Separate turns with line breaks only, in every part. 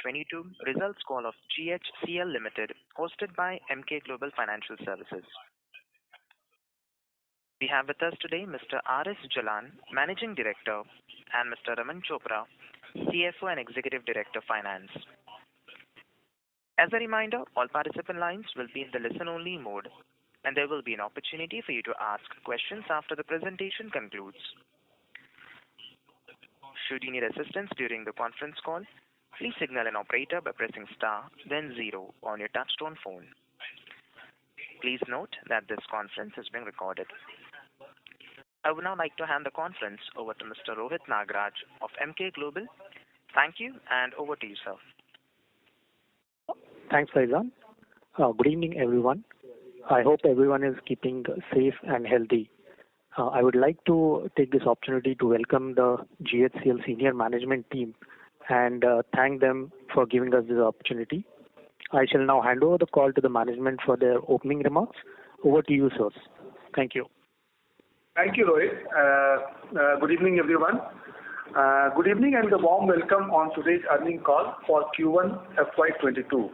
22 results call of GHCL Limited, hosted by Emkay Global Financial Services. We have with us today Mr. R.S. Jalan, Managing Director, and Mr. Raman Chopra, CFO and Executive Director Finance. As a reminder, all participant lines will be in the listen-only mode, and there will be an opportunity for you to ask questions after the presentation concludes. Should you need assistance during the conference call, please signal an operator by pressing star, then 0 on your touchtone phone. Please note that this conference is being recorded. I would now like to hand the conference over to Mr. Rohit Nagraj of Emkay Global. Thank you, and over to you, sir.
Thanks, Faizan. Good evening, everyone. I hope everyone is keeping safe and healthy. I would like to take this opportunity to welcome the GHCL senior management team and thank them for giving us this opportunity. I shall now hand over the call to the management for their opening remarks. Over to you, sirs. Thank you.
Thank you, Rohit. Good evening, everyone. Good evening and a warm welcome on today's earnings call for Q1 FY22.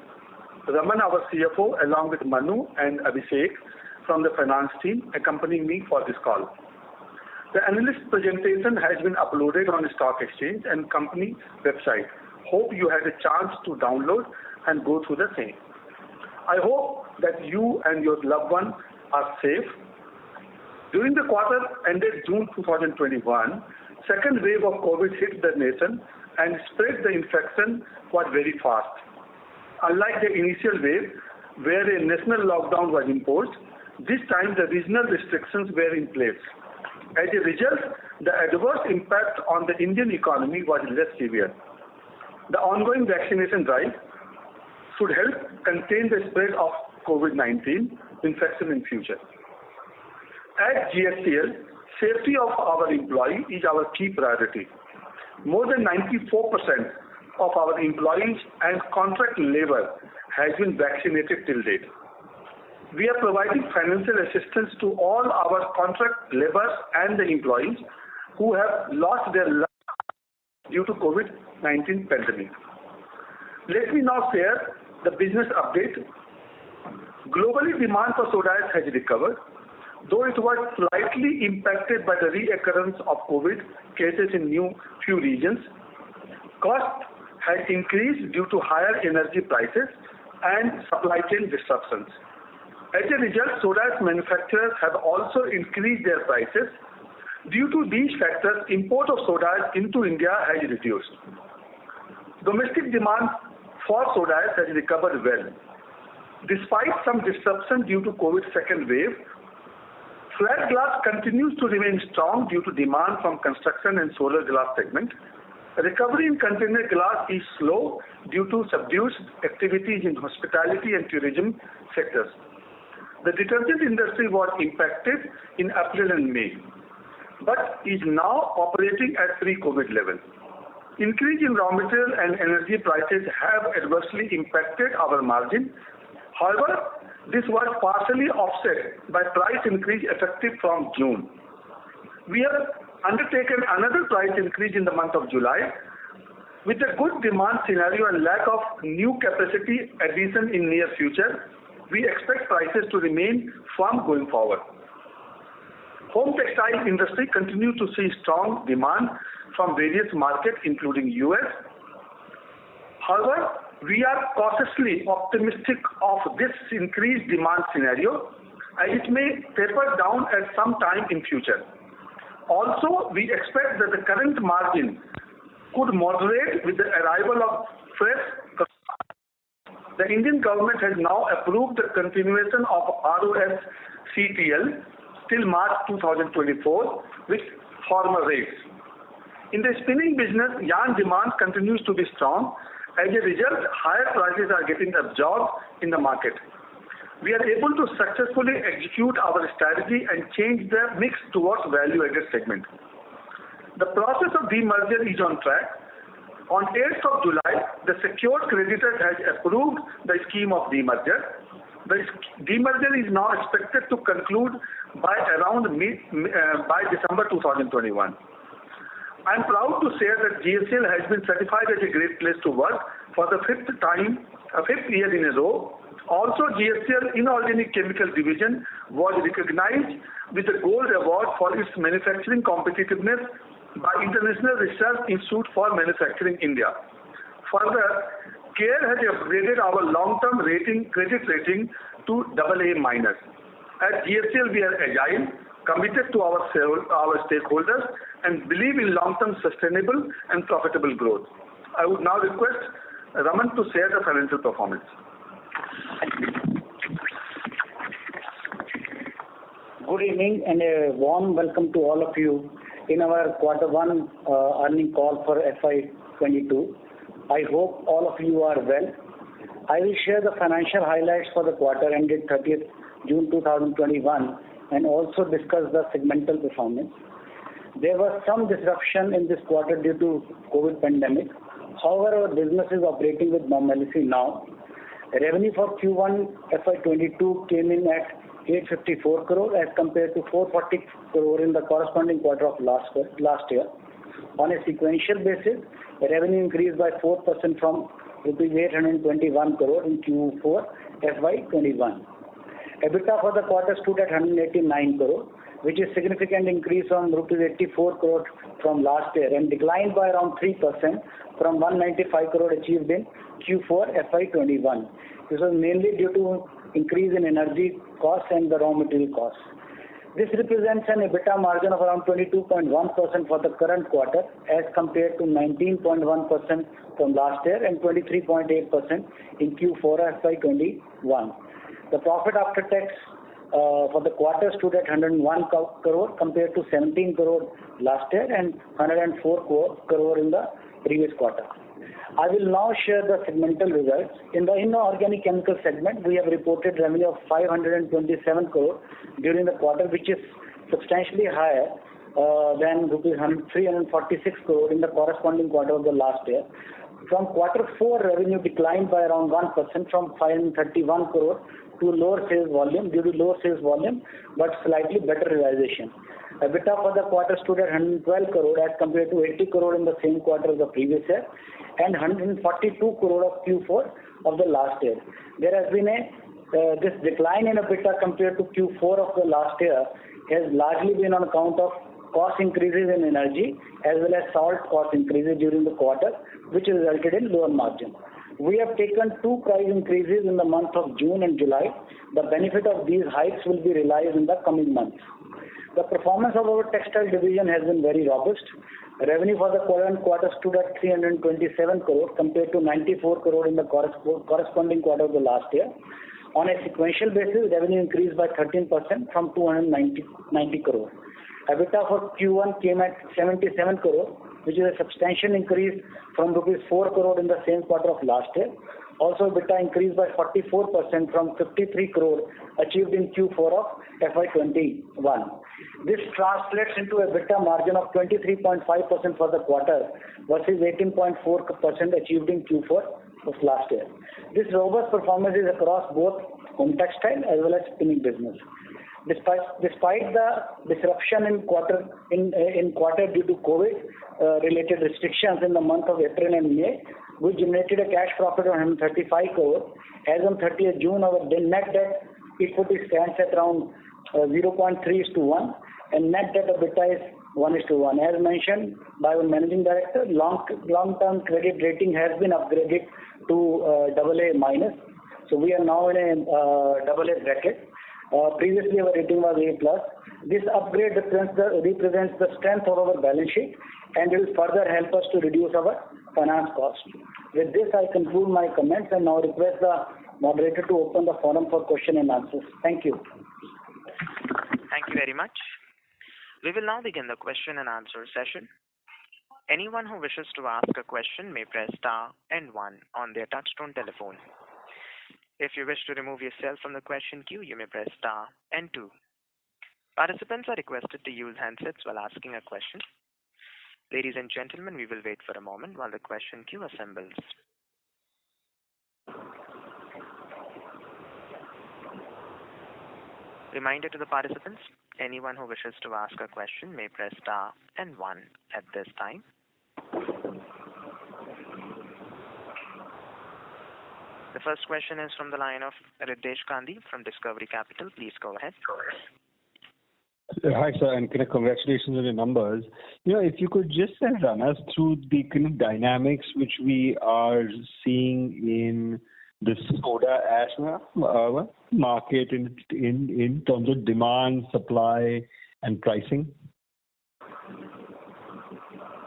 Raman, our CFO, along with Manu and Abhishek from the finance team, accompanying me for this call. The analyst presentation has been uploaded on the stock exchange and company website. Hope you had a chance to download and go through the same. I hope that you and your loved ones are safe. During the quarter ended June 2021, second wave of COVID hit the nation and spread the infection was very fast. Unlike the initial wave, where a national lockdown was imposed, this time the regional restrictions were in place. As a result, the adverse impact on the Indian economy was less severe. The ongoing vaccination drive should help contain the spread of COVID-19 infection in future. At GHCL, safety of our employee is our key priority. More than 94% of our employees and contract labor has been vaccinated till date. We are providing financial assistance to all our contract laborers and the employees who have lost their lives due to COVID-19 pandemic. Let me now share the business update. Globally, demand for soda ash has recovered, though it was slightly impacted by the reoccurrence of COVID cases in few regions. Cost has increased due to higher energy prices and supply chain disruptions. As a result, soda ash manufacturers have also increased their prices. Due to these factors, import of soda ash into India has reduced. Domestic demand for soda ash has recovered well. Despite some disruption due to COVID second wave, flat glass continues to remain strong due to demand from construction and solar glass segment. Recovery in container glass is slow due to subdued activities in hospitality and tourism sectors. The detergent industry was impacted in April and May, but is now operating at pre-COVID level. Increase in raw material and energy prices have adversely impacted our margin. However, this was partially offset by price increase effective from June. We have undertaken another price increase in the month of July. With a good demand scenario and lack of new capacity addition in near future, we expect prices to remain firm going forward. Home textile industry continues to see strong demand from various markets, including US. However, we are cautiously optimistic of this increased demand scenario, as it may taper down at some time in future. Also, we expect that the current margin could moderate with the arrival of fresh. The Indian government has now approved the continuation of RoSCTL till March 2024 with former rates. In the spinning business, yarn demand continues to be strong. As a result, higher prices are getting absorbed in the market. We are able to successfully execute our strategy and change the mix towards value-added segment. The process of demerger is on track. On 8th of July, the secured creditor has approved the scheme of demerger. The demerger is now expected to conclude by December 2021. I am proud to say that GHCL has been certified as a great place to work for the fifth year in a row. Also, GSCL Inorganic Chemical Division was recognized with the Gold Award for its manufacturing competitiveness by International Research Institute for Manufacturing India. Further, CARE has upgraded our long-term credit rating to AA-. At GSCL, we are agile, committed to our stakeholders, and believe in long-term sustainable and profitable growth. I would now request Raman to share the financial performance.
Good evening and a warm welcome to all of you in our quarter one earning call for FY22. I hope all of you are well. I will share the financial highlights for the quarter ended 30th June 2021 and also discuss the segmental performance. There was some disruption in this quarter due to COVID pandemic. However, our business is operating with normalcy now. Revenue for Q1 FY22 came in at 854 crore as compared to 440 crore in the corresponding quarter of last year. On a sequential basis, revenue increased by 4% from rupees 821 crore in Q4 FY21. EBITDA for the quarter stood at 189 crore, which is significant increase from rupees 84 crore from last year and declined by around 3% from 195 crore achieved in Q4 FY21. This was mainly due to increase in energy costs and the raw material costs. This represents an EBITDA margin of around 22.1% for the current quarter as compared to 19.1% from last year and 23.8% in Q4 FY21. The profit after tax for the quarter stood at 101 crore compared to 17 crore last year and 104 crore in the previous quarter. I will now share the segmental results. In the inorganic chemical segment, we have reported revenue of 527 crore during the quarter, which is substantially higher than rupees 346 crore in the corresponding quarter of the last year. From quarter 4, revenue declined by around 1% from 531 crore to lower sales volume due to lower sales volume but slightly better realization. EBITDA for the quarter stood at 112 crore as compared to 80 crore in the same quarter of the previous year and 142 crore of Q4 of the last year. There has been this decline in EBITDA compared to Q4 of the last year has largely been on account of cost increases in energy as well as salt cost increases during the quarter, which resulted in lower margin. We have taken 2 price increases in the month of June and July. The benefit of these hikes will be realized in the coming months. The performance of our textile division has been very robust. Revenue for the current quarter stood at 327 crore compared to 94 crore in the corresponding quarter of the last year. On a sequential basis, revenue increased by 13% from 290 crore. EBITDA for Q1 came at 77 crore, which is a substantial increase from rupees 4 crore in the same quarter of last year. Also, EBITDA increased by 44% from 53 crore achieved in Q4 of FY21. This translates into a EBITDA margin of 23.5% for the quarter versus 18.4% achieved in Q4 of last year. This robust performance is across both home textile as well as spinning business. Despite the disruption in quarter due to COVID related restrictions in the month of April and May, we generated a cash profit of 135 crore. As on 30th June, our net debt equity stands at around 0.3:1 and net debt EBITDA is 1:1. As mentioned by our managing director, long-term credit rating has been upgraded to AA-. So we are now in a AA bracket. Previously our rating was A+. This upgrade represents the strength of our balance sheet and will further help us to reduce our finance cost. With this, I conclude my comments and now request the moderator to open the forum for question and answers. Thank you.
Thank you very much. We will now begin the question and answer session. Anyone who wishes to ask a question may press star and 1 on their touchtone telephone. If you wish to remove yourself from the question queue, you may press star and 2. Participants are requested to use handsets while asking a question. Ladies and gentlemen, we will wait for a moment while the question queue assembles. Reminder to the participants, anyone who wishes to ask a question may press star and 1 at this time. The first question is from the line of Riddesh Gandhi from Discovery Capital. Please go ahead.
Hi, sir, and congratulations on your numbers. If you could just run us through the kind of dynamics which we are seeing in the soda ash market in terms of demand, supply, and pricing.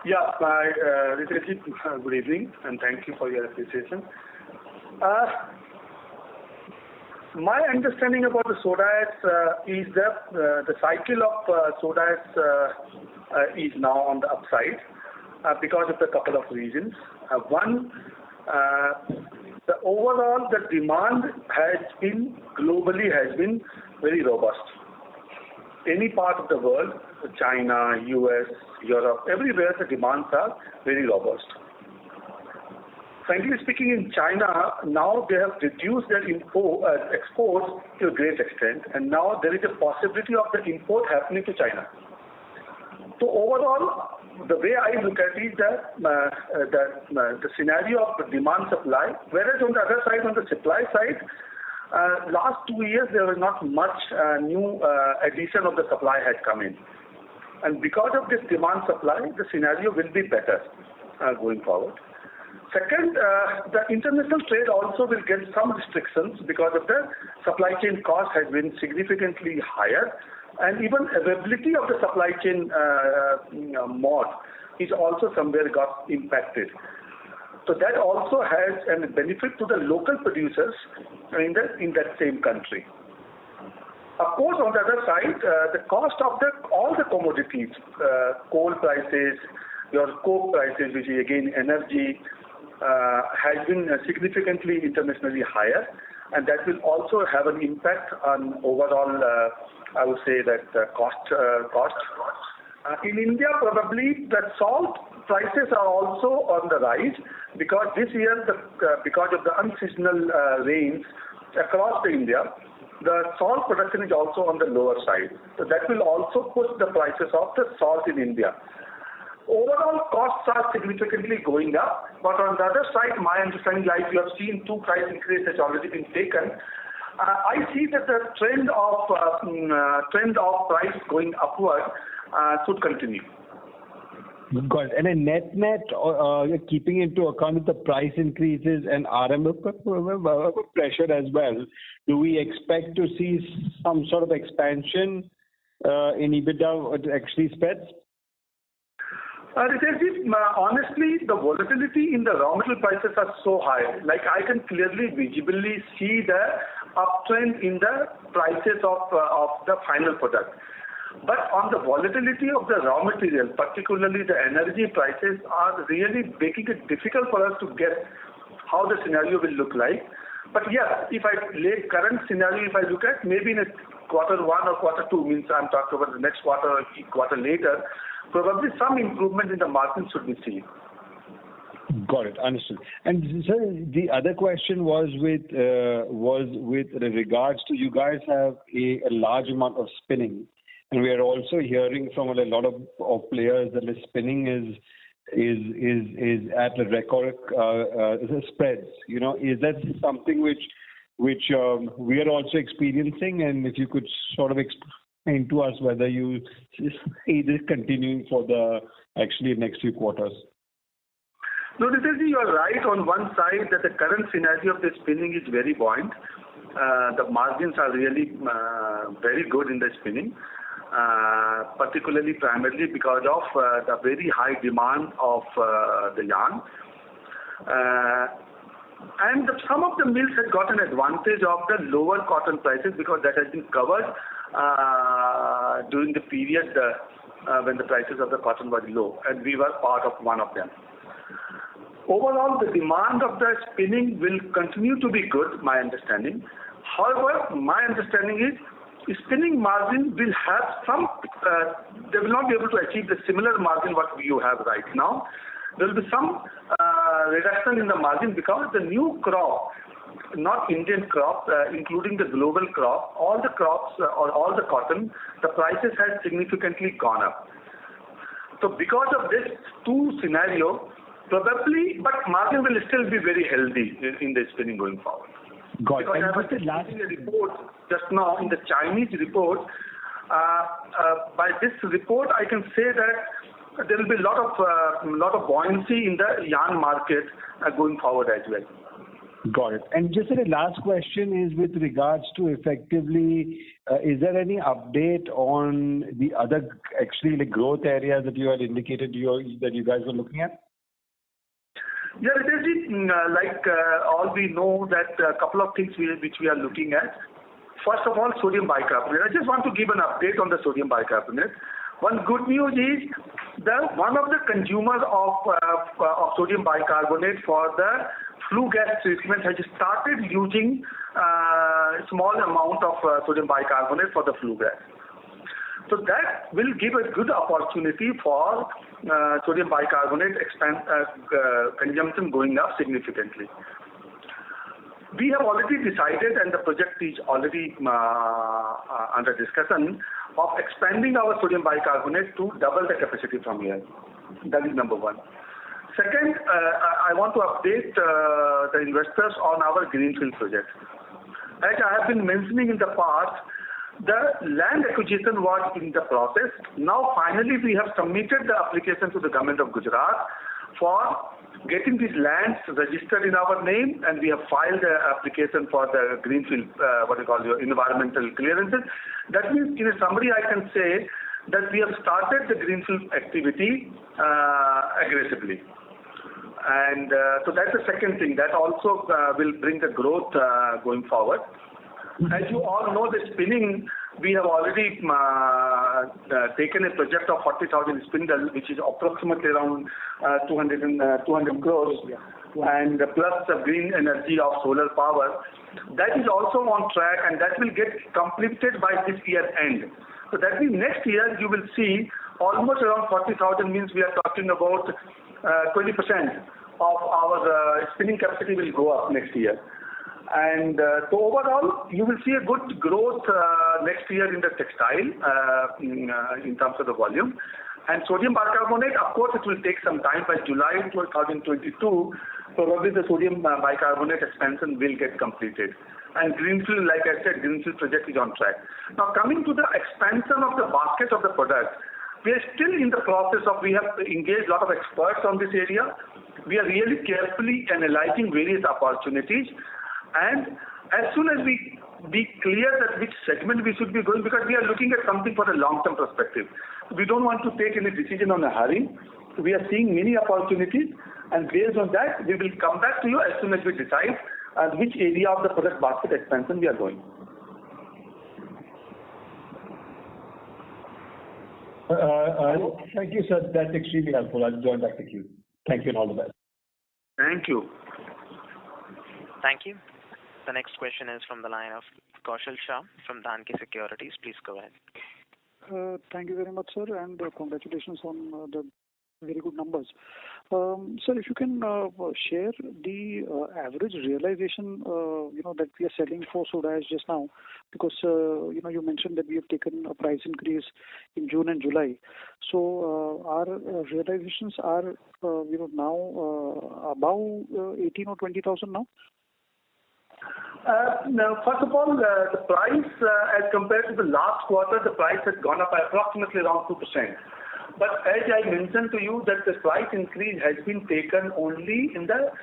Yeah, Ritesh, good evening, and thank you for your appreciation. My understanding about the soda ash is that the cycle of soda ash is now on the upside because of a couple of reasons. One, the demand globally has been very robust. Any part of the world, China, US, Europe, everywhere the demands are very robust. Frankly speaking, in China, now they have reduced their exports to a great extent, and now there is a possibility of the import happening to China. So overall, the way I look at it is that the scenario of the demand supply, whereas on the other side, on the supply side, last 2 years there was not much new addition of the supply had come in. And because of this demand supply, the scenario will be better going forward. Second, the international trade also will get some restrictions because of the supply chain cost has been significantly higher, and even availability of the supply chain mode is also somewhere got impacted. So that also has a benefit to the local producers in that same country. Of course, on the other side, the cost of all the commodities, coal prices, your coke prices, which is again energy, has been significantly internationally higher, and that will also have an impact on overall, I would say that cost. In India, probably the salt prices are also on the rise because this year, because of the unseasonal rains across India, the salt production is also on the lower side. So that will also push the prices of the salt in India. Overall costs are significantly going up, but on the other side, my understanding, like you have seen 2 price increases has already been taken. I see that the trend of price going upward should continue.
Got it. And a net, you're keeping into account the price increases and RM pressure as well. Do we expect to see some sort of expansion in EBITDA actually spreads?
Honestly, the volatility in the raw material prices are so high. Like I can clearly, visibly see the uptrend in the prices of the final product. But on the volatility of the raw material, particularly the energy prices, are really making it difficult for us to guess how the scenario will look like. But yeah, if I lay current scenario, if I look at maybe in a quarter 1 or quarter 2, means I'm talking about the next quarter or quarter later, probably some improvement in the margin should be seen.
Got it. Understood. And sir, the other question was with regards to you guys have a large amount of spinning, and we are also hearing from a lot of players that the spinning is at a record spreads. Is that something which we are also experiencing? And if you could sort of explain to us whether you see this continuing for the actually next few quarters.
No, Ritesh, you are right on one side that the current scenario of the spinning is very buoyant. The margins are really very good in the spinning, particularly primarily because of the very high demand of the yarn. And some of the mills had got an advantage of the lower cotton prices because that has been covered during the period when the prices of the cotton were low, and we were part of one of them. Overall, the demand of the spinning will continue to be good, my understanding. However, my understanding is spinning margin will have some, they will not be able to achieve the similar margin what you have right now. There will be some reduction in the margin because the new crop, not Indian crop, including the global crop, all the crops or all the cotton, the prices have significantly gone up. So because of this two scenario, probably, but margin will still be very healthy in the spinning going forward.
Got it.
Because I was reading a report just now in the Chinese report. By this report, I can say that there will be a lot of buoyancy in the yarn market going forward as well.
Got it. And just the last question is with regards to effectively, is there any update on the other actually growth areas that you had indicated that you guys were looking at?
Yeah, Ritesh, all we know that a couple of things which we are looking at. First of all, sodium bicarbonate. I just want to give an update on the sodium bicarbonate. One good news is that one of the consumers of sodium bicarbonate for the flue gas treatment has started using a small amount of sodium bicarbonate for the flue gas. So that will give a good opportunity for sodium bicarbonate consumption going up significantly. We have already decided, and the project is already under discussion, of expanding our sodium bicarbonate to double the capacity from here. That is number one. Second, I want to update the investors on our greenfield project. As I have been mentioning in the past, the land acquisition was in the process. Now finally we have submitted the application to the government of Gujarat for getting these lands registered in our name, and we have filed the application for the greenfield, environmental clearances. That means, in a summary, I can say that we have started the greenfield activity aggressively. And so that's the second thing. That also will bring the growth going forward. As you all know, the spinning, we have already taken a project of 40,000 spindle, which is approximately around 200 crores, and plus the green energy of solar power. That is also on track, and that will get completed by this year end. So that means next year you will see almost around 40,000, means we are talking about 20% of our spinning capacity will go up next year. And so overall, you will see a good growth next year in the textile in terms of the volume. And sodium bicarbonate, of course, it will take some time. By July 2022, probably the sodium bicarbonate expansion will get completed. And greenfield, like I said, greenfield project is on track. Now coming to the expansion of the basket of the product, we are still in the process of, we have engaged a lot of experts on this area. We are really carefully analyzing various opportunities. And as soon as we be clear that which segment we should be going, because we are looking at something for a long-term perspective. We don't want to take any decision on a hurry. We are seeing many opportunities, and based on that, we will come back to you as soon as we decide which area of the product basket expansion we are going.
Thank you, sir. That's extremely helpful. I'll join back the queue. Thank you and all the best.
Thank you.
Thank you. The next question is from the line of Kaushal Shah from Dhanki Securities. Please go ahead.
Thank you very much, sir, and congratulations on the very good numbers. Sir, if you can share the average realization, that we are selling for soda ash just now, because you mentioned that we have taken a price increase in June and July. So our realizations are now above 18 or 20,000 now.
Now, first of all, the price as compared to the last quarter, the price has gone up by approximately around 2%. But as I mentioned to you, that the price increase has been taken only in the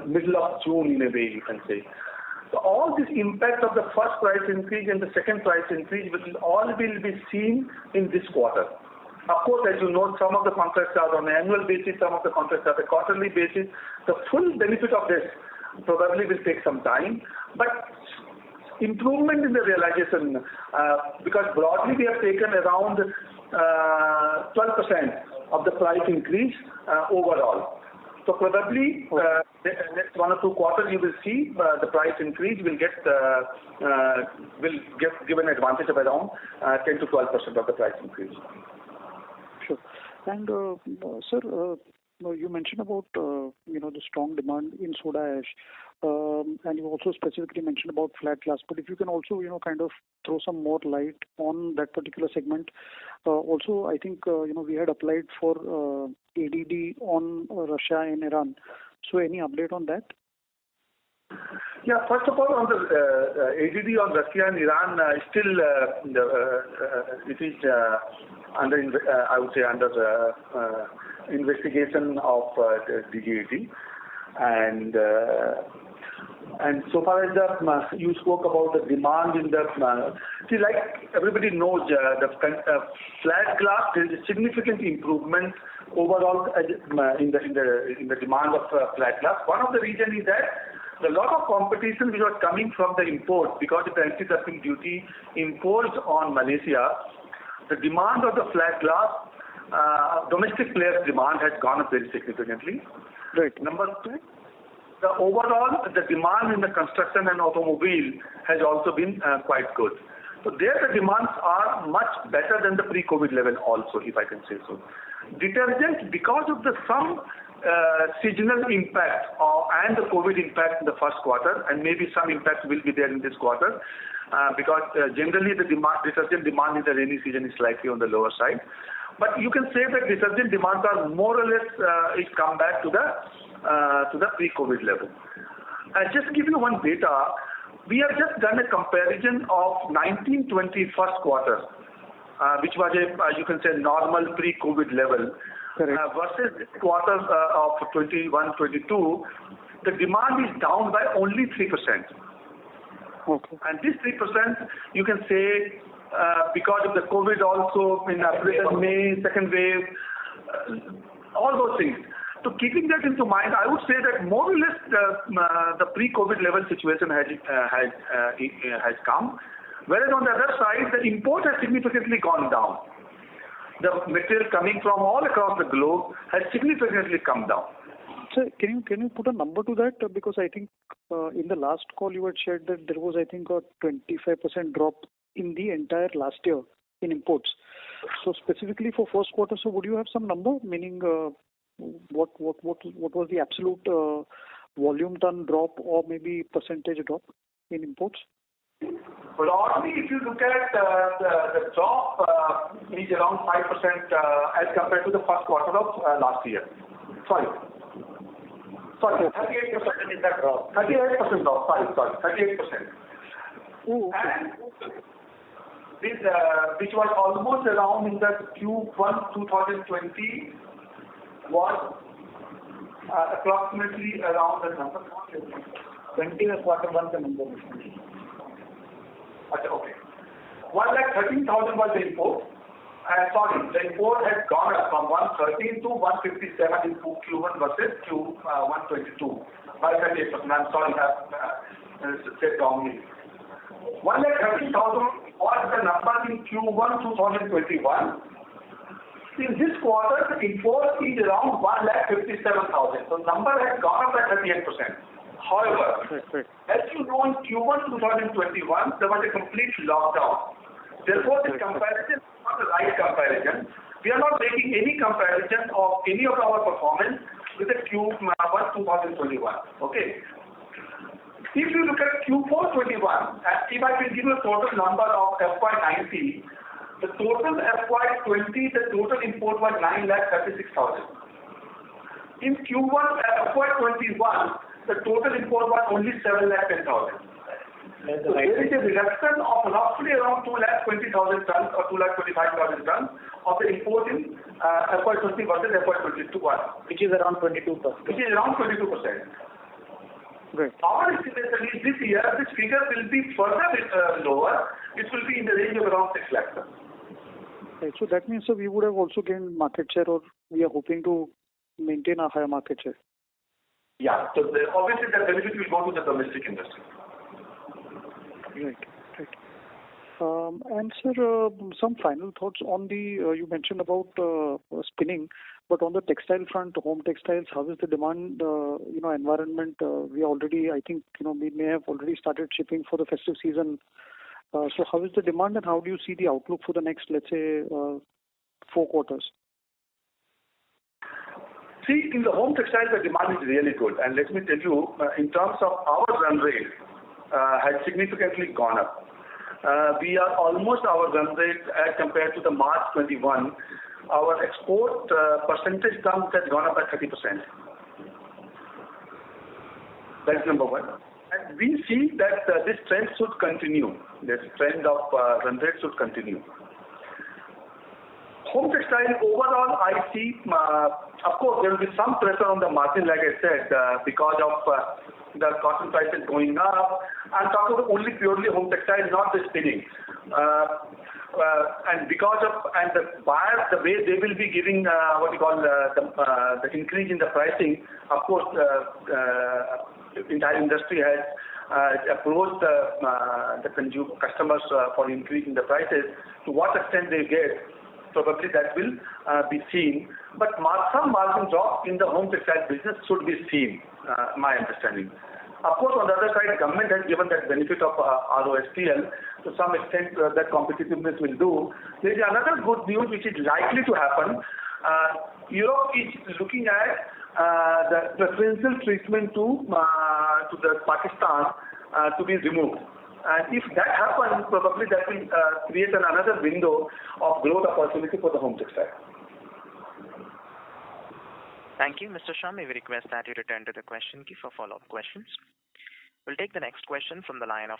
middle of June, in a way you can say. So all this impact of the first price increase and the second price increase will be seen in this quarter. Of course, as you know, some of the contracts are on an annual basis, some of the contracts are on a quarterly basis. The full benefit of this probably will take some time, but improvement in the realization, because broadly we have taken around 12% of the price increase overall. So probably next 1 or 2 quarters you will see the price increase will give an advantage of around 10 to 12% of the price increase.
Sure. And sir, you mentioned about the strong demand in soda ash, and you also specifically mentioned about flat glass. But if you can also kind of throw some more light on that particular segment. Also, I think we had applied for ADD on Russia and Iran. So any update on that?
Yeah, first of all, on the ADD on Russia and Iran, still it is under, I would say, under investigation of the DGAT. And so far as you spoke about the demand in the see, like everybody knows, the flat glass, there is a significant improvement overall in the demand of flat glass. One of the reasons is that a lot of competition which was coming from the import because of the anti-dumping duty imposed on Malaysia, the demand of the flat glass, domestic players' demand has gone up very significantly.
Right.
Number two, the overall the demand in the construction and automobile has also been quite good. So there the demands are much better than the pre-COVID level also, if I can say so. Detergent, because of some seasonal impact and the COVID impact in the first quarter, and maybe some impact will be there in this quarter, because generally the detergent demand in the rainy season is slightly on the lower side. But you can say that detergent demands are more or less is come back to the pre-COVID level. I'll just give you one data. We have just done a comparison of 19-20 first quarter, which was you can say normal pre-COVID level. Versus this quarter of 21-22, the demand is down by only 3%.
Okay.
And this 3%, you can say, because of the COVID also in April, May, second wave, all those things. So keeping that into mind, I would say that more or less the pre-COVID level situation has come. Whereas on the other side, the import has significantly gone down. The material coming from all across the globe has significantly come down.
Sir, can you put a number to that? Because I think in the last call you had shared that there was, I think, a 25% drop in the entire last year in imports. So specifically for first quarter, so would you have some number? Meaning, what was the absolute volume ton drop or maybe percentage drop in imports?
Broadly, if you look at the drop is around 5% as compared to the first quarter of last year. Sorry, 38% is that drop. 38% drop. Sorry, 38%.
Oh, okay.
And this, which was almost around in the Q1 2020, was approximately around the number.
20 was quarter one the number.
Okay. 1,13,000 was the import. The import has gone up from 113 to 157 in Q1 versus Q1 22 by 38%. I'm sorry, I said wrongly. 113,000 was the number in Q1 2021. In this quarter, the import is around 157,000. So number has gone up by 38%. However, as you know, in Q1 2021, there was a complete lockdown. Therefore, this comparison is not the right comparison. We are not making any comparison of any of our performance with the Q1 2021. Okay. If you look at Q4 21, if I can give you a total number of FY19, the total FY20, the total import was 9,36,000. In Q1 FY21, the total import was only 7,10,000. So there is a reduction of roughly around 2,20,000 tons or 2,25,000 tons of the import in FY20 versus FY21,
Which is around 22%.
which is around 22%.
Great.
Our estimation is this year, this figure will be further lower. It will be in the range of around 6 lakh tons.
Right. So that means we would have also gained market share, or we are hoping to maintain a higher market share.
Yeah. So obviously the benefit will go to the domestic industry.
Right. And sir, some final thoughts on the, you mentioned about spinning, but on the textile front, home textiles, how is the demand, environment? We already, I think, we may have already started shipping for the festive season. So how is the demand and how do you see the outlook for the next, let's say, 4 quarters?
See, in the home textile, the demand is really good. And let me tell you, in terms of our run rate, has significantly gone up. We are almost our run rate as compared to the March 21. Our export percentage terms has gone up by 30%. That's number one. And we see that this trend should continue. This trend of run rate should continue. Home textile overall, I see, of course, there will be some pressure on the margin, like I said, because of the cotton prices going up. I'm talking about only purely home textile, not the spinning. And because of the buyers, the way they will be giving the increase in the pricing, of course, the entire industry has approached the customers for increasing the prices. To what extent they get, probably that will be seen. But some margin drop in the home textile business should be seen, my understanding. Of course, on the other side, government has given that benefit of ROSTL. To some extent, that competitiveness will do. There is another good news which is likely to happen. Europe is looking at the preferential treatment to the Pakistan to be removed. And if that happens, probably that will create another window of growth opportunity for the home textile.
Thank you. Mr. Shah, may we request that you return to the question queue for follow-up questions. We'll take the next question from the line of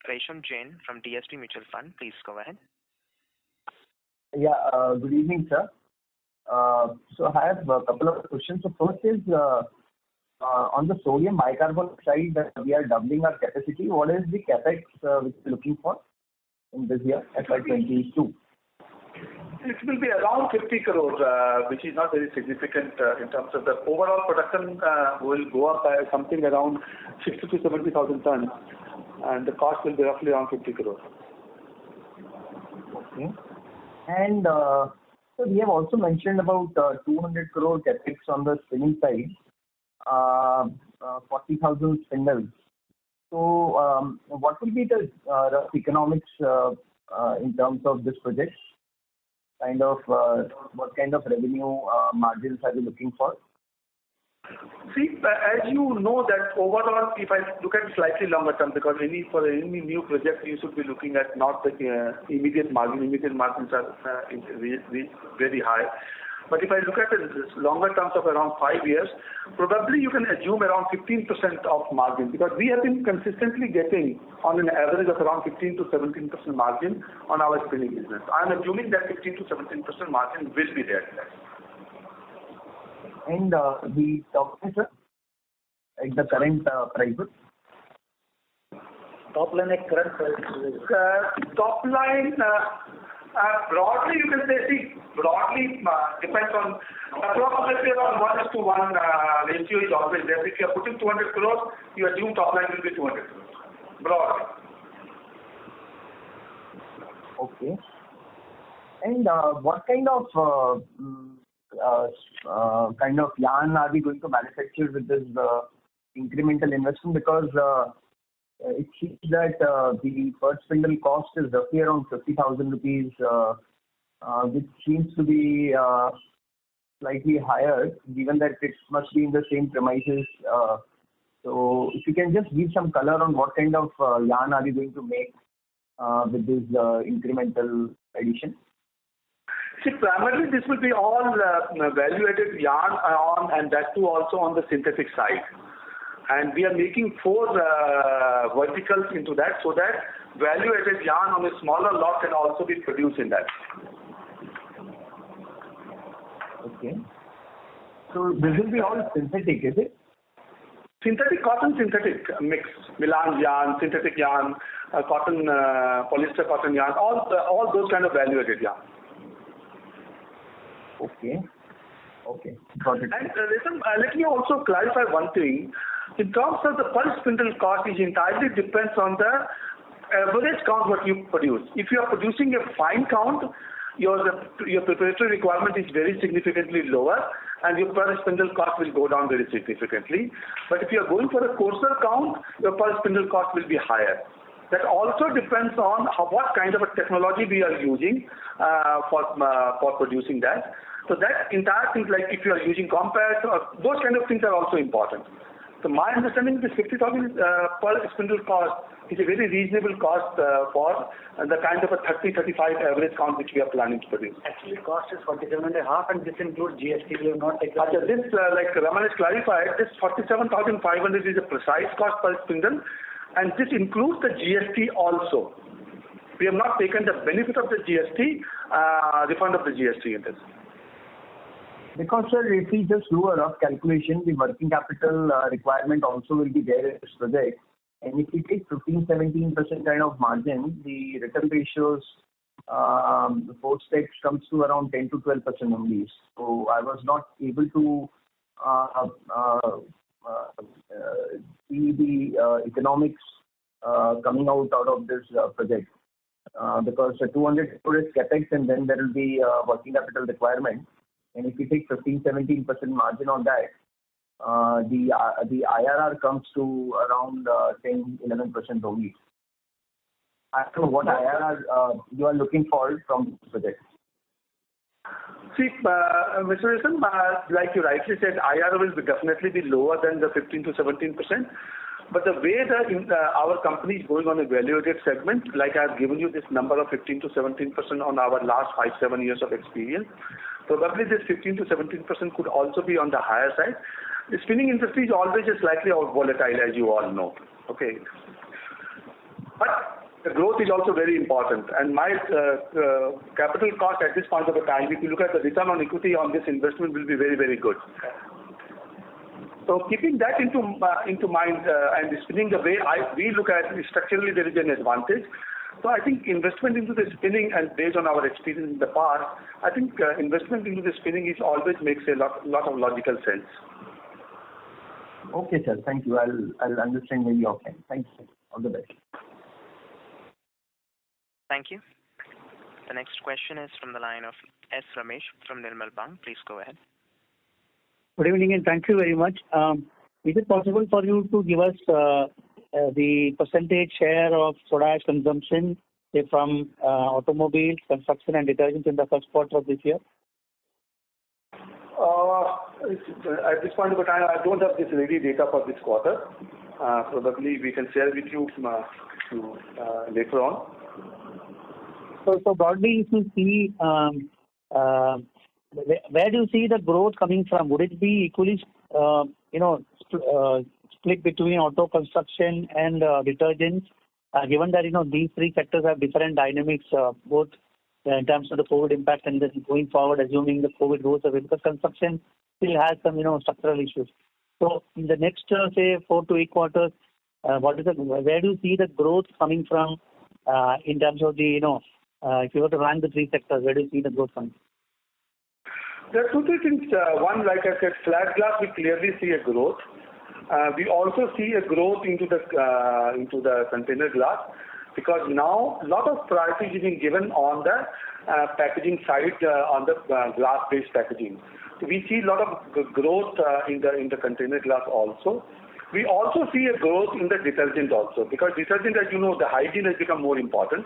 Resham Jain from DSP Mutual Fund. Please go ahead.
Yeah, good evening, sir. So I have a couple of questions. So first is, on the sodium bicarbonate side, we are doubling our capacity. What is the capex which we're looking for in this year, FY22?
It will be around 50 crore, which is not very significant in terms of the overall production will go up by something around 60 to 70,000 tons, and the cost will be roughly around 50 crore.
Okay. And so we have also mentioned about 200 crore capex on the spinning side, 40,000 spindles. So what will be the rough economics in terms of this project? What kind of revenue margins are you looking for?
See, as you know that overall, if I look at slightly longer term, because for any new project, you should be looking at not the immediate margin. Immediate margins are very high. But if I look at the longer terms of around 5 years, probably you can assume around 15% of margin, because we have been consistently getting on an average of around 15 to 17% margin on our spinning business. I am assuming that 15 to 17% margin will be there.
And the top line, sir, at the current prices?
Top line at current prices.
Top line, broadly you can say, depends on approximately around 1:1 ratio is always there. If you are putting 200 crores, you assume top line will be 200 crores. Broadly.
Okay. And what kind of yarn are we going to manufacture with this incremental investment? Because it seems that the per spindle cost is roughly around 50,000 rupees, which seems to be slightly higher, given that it must be in the same premises. So if you can just give some color on what kind of yarn are you going to make with this incremental addition?
See, primarily this will be all value-added yarn and that too also on the synthetic side. And we are making 4 verticals into that, so that value-added yarn on a smaller lot can also be produced in that.
Okay. So this will be all synthetic, is it?
Synthetic cotton, synthetic mix, Milan yarn, synthetic yarn, cotton, polyester cotton yarn, all those kind of value-added yarn.
Okay. Got it.
And listen, let me also clarify one thing. In terms of the per spindle cost, it entirely depends on the average count what you produce. If you are producing a fine count, your preparatory requirement is very significantly lower, and your per spindle cost will go down very significantly. But if you are going for a coarser count, your per spindle cost will be higher. That also depends on what kind of a technology we are using for producing that. So that entire thing, like if you are using compact or those kind of things are also important. So my understanding, this 50,000 per spindle cost is a very reasonable cost for the kind of a 30-35 average count which we are planning to produce.
Actually, cost is 47.5, and this includes GST. We have not taken.
This, like Raman has clarified, this 47,500 is a precise cost per spindle, and this includes the GST also. We have not taken the benefit of the GST, refund of the GST in this.
Because, sir, if we just do a rough calculation, the working capital requirement also will be there in this project. And if we take 15-17% kind of margin, the return ratios post-tax comes to around 10-12% only. So I was not able to see the economics coming out of this project. Because 200 crore is capex, and then there will be working capital requirement. And if you take 15-17% margin on that, the IRR comes to around 10-11% only. I don't know what IRR you are looking for from this project.
See, Mr. Wilson, like you rightly said, IRR will definitely be lower than the 15-17%. But the way that our company is going on a value-added segment, like I've given you this number of 15-17% on our last 5-7 years of experience, probably this 15-17% could also be on the higher side. The spinning industry is always slightly volatile, as you all know. Okay, but the growth is also very important. And my capital cost at this point of the time, if you look at the return on equity on this investment, will be very, very good. So keeping that into mind and spinning the way we look at it, structurally there is an advantage. So I think investment into the spinning, and based on our experience in the past, I think investment into the spinning is always makes a lot of logical sense.
Okay, sir. Thank you. I'll understand maybe offline. Thank you. All the best.
Thank you. The next question is from the line of S. Ramesh from Nirmal Bang. Please go ahead.
Good evening, and thank you very much. Is it possible for you to give us the percentage share of soda ash consumption from automobiles, construction, and detergents in the first quarter of this year?
At this point of time, I don't have this ready data for this quarter. Probably we can share with you later on.
So broadly, if you see, where do you see the growth coming from? Would it be equally, split between auto, construction, and detergents? Given that these three sectors have different dynamics, both in terms of the COVID impact and then going forward, assuming the COVID goes away, because construction still has some structural issues. So in the next say 4 to 8 quarters, where do you see the growth coming from in terms of the if you were to rank the three sectors, where do you see the growth coming?
There are 2-3 things. One, like I said, flat glass, we clearly see a growth. We also see a growth into the container glass, because now a lot of priority is being given on the packaging side, on the glass-based packaging. So we see a lot of growth in the container glass also. We also see a growth in the detergent also, because detergent, as you know, the hygiene has become more important.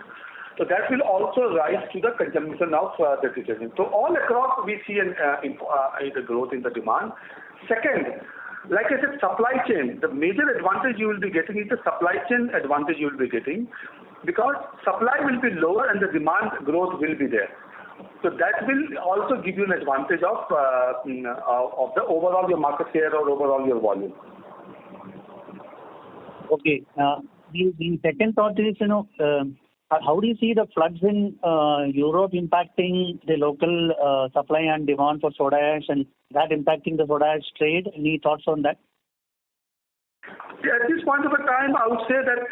So that will also rise to the consumption of the detergent. So all across we see the growth in the demand. Second, like I said, supply chain. The major advantage you will be getting is the supply chain advantage you will be getting, because supply will be lower and the demand growth will be there. So that will also give you an advantage of the overall your market share or overall your volume.
Okay. The second thought is, how do you see the floods in Europe impacting the local supply and demand for soda ash, and that impacting the soda ash trade? Any thoughts on that?
Yeah, at this point of a time, I would say that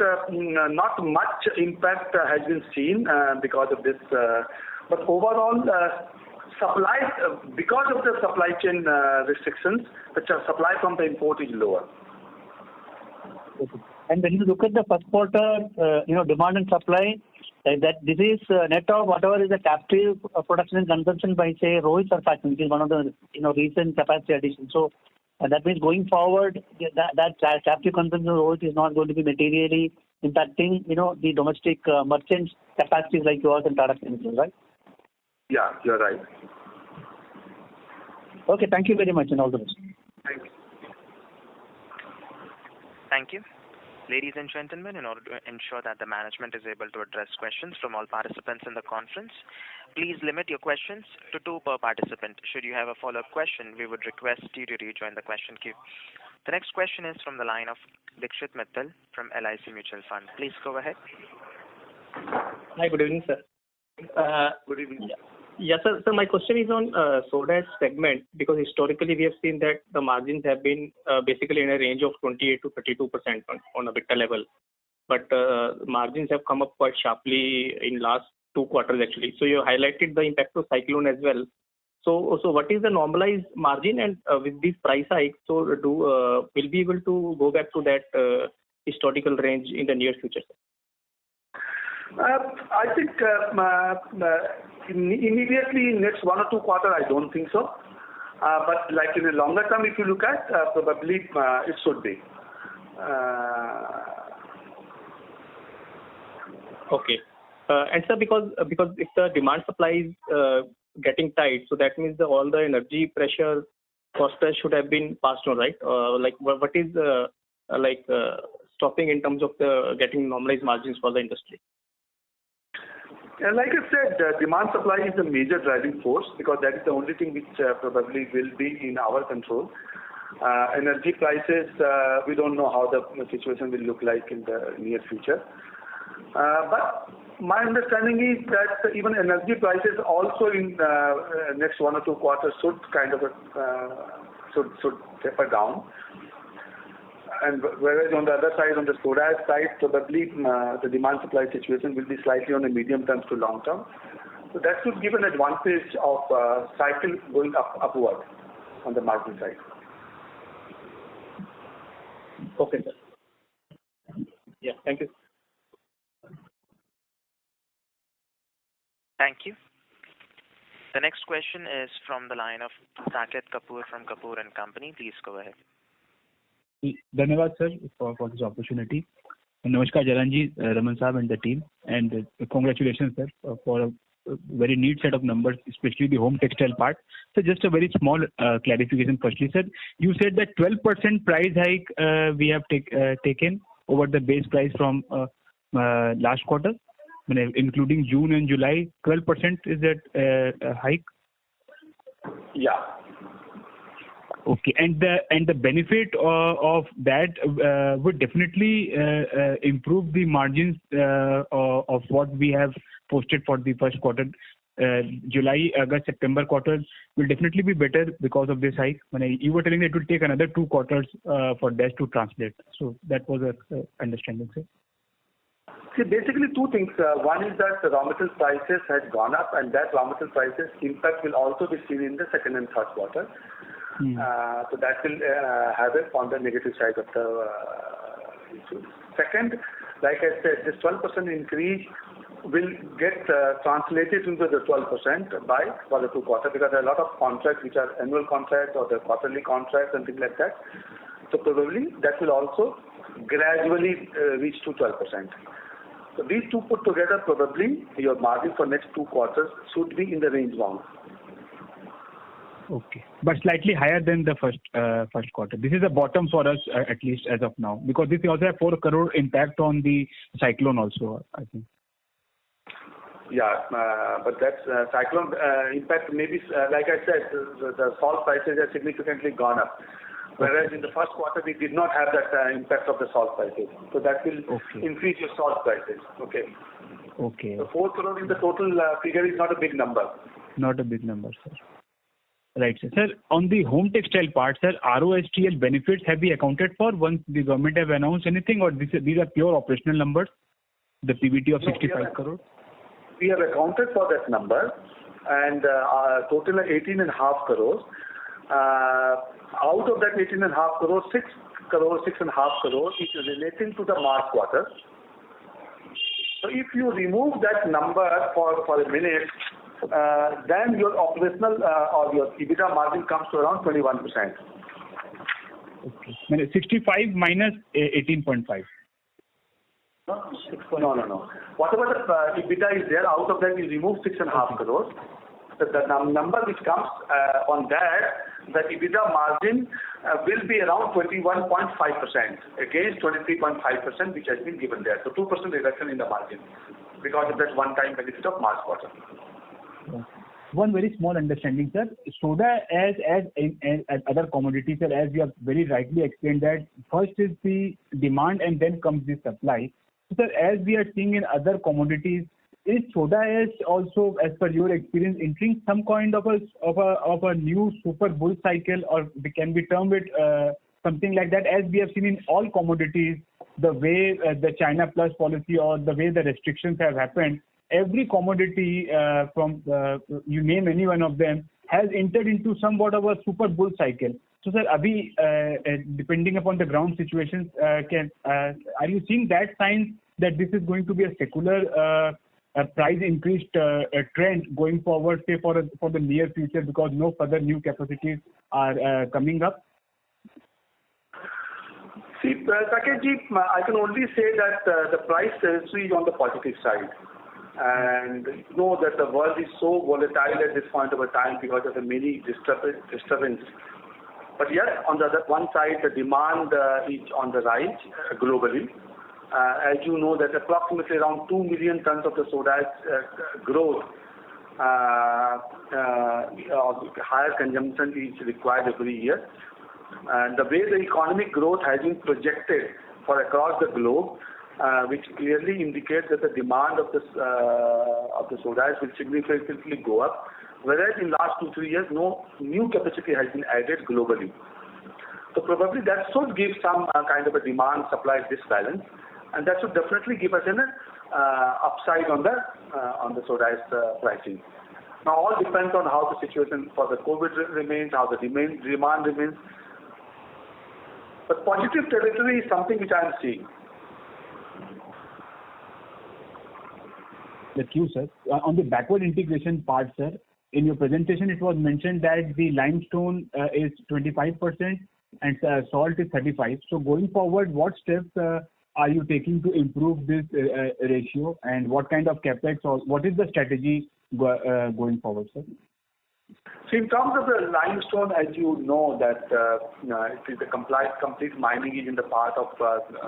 not much impact has been seen because of this. But overall, supply, because of the supply chain restrictions, the supply from the import is lower.
Okay. And when you look at the first quarter, demand and supply, that this is net of whatever is the captive production and consumption by, say, Rohit Surfactant, which is one of the recent capacity additions. So that means going forward, that captive consumption of Rohit is not going to be materially impacting, the domestic merchant capacities like yours and Tata Chemicals, right?
Yeah, you're right.
Okay, thank you very much and all the best.
Thank you.
Thank you. Ladies and gentlemen, in order to ensure that the management is able to address questions from all participants in the conference, please limit your questions to 2 per participant. Should you have a follow-up question, we would request you to rejoin the question queue. The next question is from the line of Dikshit Mittal from LIC Mutual Fund. Please go ahead.
Hi, good evening, sir.
Good evening.
Yes, sir. So my question is on soda ash segment, because historically we have seen that the margins have been basically in a range of 28 to 32% on EBITDA level. But margins have come up quite sharply in last 2 quarters actually. So you highlighted the impact of cyclone as well. So what is the normalized margin, and with this price hike, so will we be able to go back to that historical range in the near future, sir?
I think immediately next 1 or 2 quarters, I don't think so. But like in the longer term, if you look at, probably it should be.
Okay. And sir, because if the demand supply is getting tight, so that means all the energy pressure, cost pressure should have been passed on, right? Like what is stopping in terms of the getting normalized margins for the industry?
Like I said, demand supply is a major driving force, because that is the only thing which probably will be in our control. Energy prices, we don't know how the situation will look like in the near future. But my understanding is that even energy prices also in next 1 or 2 quarters should kind of should taper down. And whereas on the other side, on the soda ash side, probably the demand supply situation will be slightly on a medium term to long term. So that should give an advantage of cycle going upward on the margin side.
Okay, sir. Yeah, thank you.
Thank you. The next question is from the line of Saket Kapoor from Kapoor & Company. Please go ahead.
Dhanyawad, sir, for this opportunity. Namaskar, Jalanji, Raman Saab and the team. And congratulations, sir, for a very neat set of numbers, especially the home textile part. So just a very small clarification firstly, sir. You said that 12% price hike we have taken over the base price from last quarter, including June and July. 12% is that hike?
Yeah.
Okay, and the benefit of that would definitely improve the margins of what we have posted for the first quarter. July, August, September quarters will definitely be better because of this hike. You were telling that it will take another 2 quarters for that to translate. So that was a understanding, sir.
See, basically 2 things. One is that the raw material prices had gone up, and that raw material prices impact will also be seen in the second and third quarter. So that will have it on the negative side of the issue. Second, like I said, this 12% increase will get translated into the 12% for the 2 quarters, because there are a lot of contracts which are annual contracts or the quarterly contracts and things like that. So probably that will also gradually reach to 12%. So these 2 put together, probably your margin for next 2 quarters should be in the range bound.
Okay, but slightly higher than the first quarter. This is the bottom for us, at least as of now, because this also has 4 crore impact on the cyclone also, I think.
Yeah, but that's cyclone impact maybe, like I said, the salt prices have significantly gone up. Whereas in the first quarter, we did not have that impact of the salt prices. So that will increase your salt prices. Okay.
Okay.
So 4 crore in the total figure is not a big number.
Not a big number, sir. Right, sir. Sir, on the home textile part, sir, ROSTL benefits have been accounted for once the government have announced anything, or these are pure operational numbers? The PBT of 65 crore?
We have accounted for that number, and total 18.5 crores. Out of that 18.5 crores, 6.5 crores is relating to the March quarter. So if you remove that number for a minute, then your operational or your EBITDA margin comes to around 21%.
Okay. 65 minus 18.5.
No. Whatever the EBITDA is there, out of that you remove 6.5 crores. the number which comes on that, the EBITDA margin will be around 21.5% against 23.5% which has been given there. So 2% reduction in the margin because of that one-time benefit of March quarter.
One very small understanding, sir. Soda as other commodities, sir, as you have very rightly explained that first is the demand and then comes the supply. So, sir, as we are seeing in other commodities, is soda ash also, as per your experience, entering some kind of a new super bull cycle, or can we term it something like that? As we have seen in all commodities, the way the China Plus policy or the way the restrictions have happened, every commodity from you name any one of them has entered into somewhat of a super bull cycle. So, sir, Abhi, depending upon the ground situations, are you seeing that sign that this is going to be a secular price increased trend going forward, say for the near future, because no further new capacities are coming up?
See, Saketji, I can only say that the price trajectory is on the positive side. And you know that the world is so volatile at this point of a time because of the many disturbances. But yes, on the other one side, the demand is on the rise globally. As you know, that approximately around 2 million tons of the soda growth, higher consumption is required every year. And the way the economic growth has been projected for across the globe, which clearly indicates that the demand of the soda will significantly go up, whereas in last 2-3 years, no new capacity has been added globally. So probably that should give some kind of a demand-supply disbalance, and that should definitely give us an upside on the soda ash pricing. Now all depends on how the situation for the COVID remains, how the demand remains. But positive territory is something which I am seeing.
Thank you, sir. On the backward integration part, sir, in your presentation it was mentioned that the limestone is 25% and salt is 35%. So going forward, what steps are you taking to improve this ratio, and what kind of capex or what is the strategy going forward, sir?
So in terms of the limestone, as you know that it is a complete mining is in the part of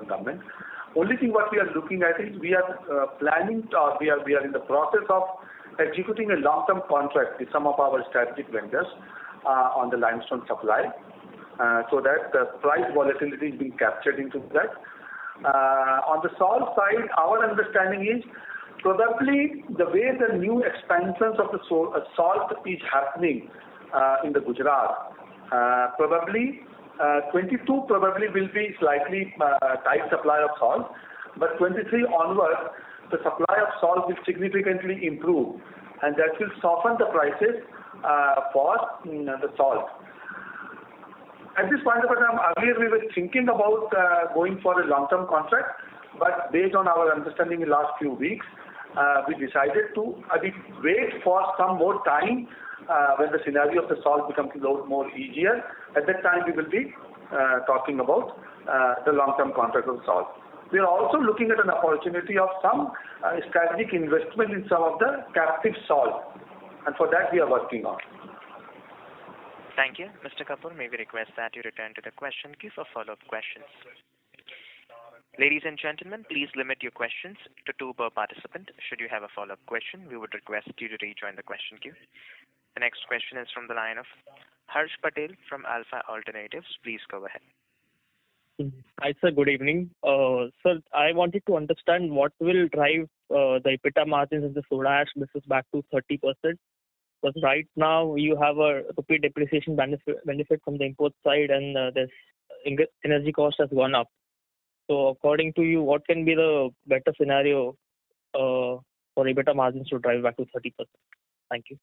government. Only thing what we are looking at is we are planning to, we are in the process of executing a long-term contract with some of our strategic vendors on the limestone supply, so that the price volatility is being captured into that. On the salt side, our understanding is probably the way the new expansions of the salt is happening in the Gujarat, probably 22 probably will be slightly tight supply of salt, but 23 onwards the supply of salt will significantly improve, and that will soften the prices for the salt. At this point of time, earlier we were thinking about going for a long-term contract, but based on our understanding in the last few weeks, we decided to wait for some more time when the scenario of the salt becomes a lot more easier. At that time, we will be talking about the long-term contract of salt. We are also looking at an opportunity of some strategic investment in some of the captive salt, and for that we are working on.
Thank you. Mr. Kapoor, may we request that you return to the question queue for follow-up questions. Ladies and gentlemen, please limit your questions to 2 per participant. Should you have a follow-up question, we would request you to rejoin the question queue. The next question is from the line of Harsh Patel from Alpha Alternatives. Please go ahead.
Hi, sir. Good evening. Sir, I wanted to understand what will drive the EBITDA margins in the soda ash business back to 30%. Because right now you have a rupee depreciation benefit from the import side, and this energy cost has gone up. So according to you, what can be the better scenario for EBITDA margins to drive back to 30%? Thank you.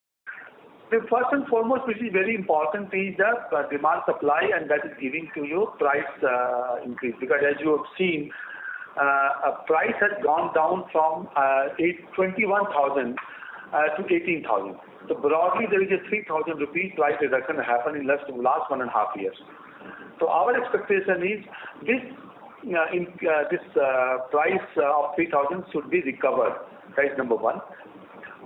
The first and foremost, which is very important, is the demand supply, and that is giving to you price increase. Because as you have seen, price has gone down from 21,000 to 18,000. So broadly, there is a 3,000 rupees price reduction happened in last 1.5 years. So our expectation is this price of 3,000 should be recovered. That is number one.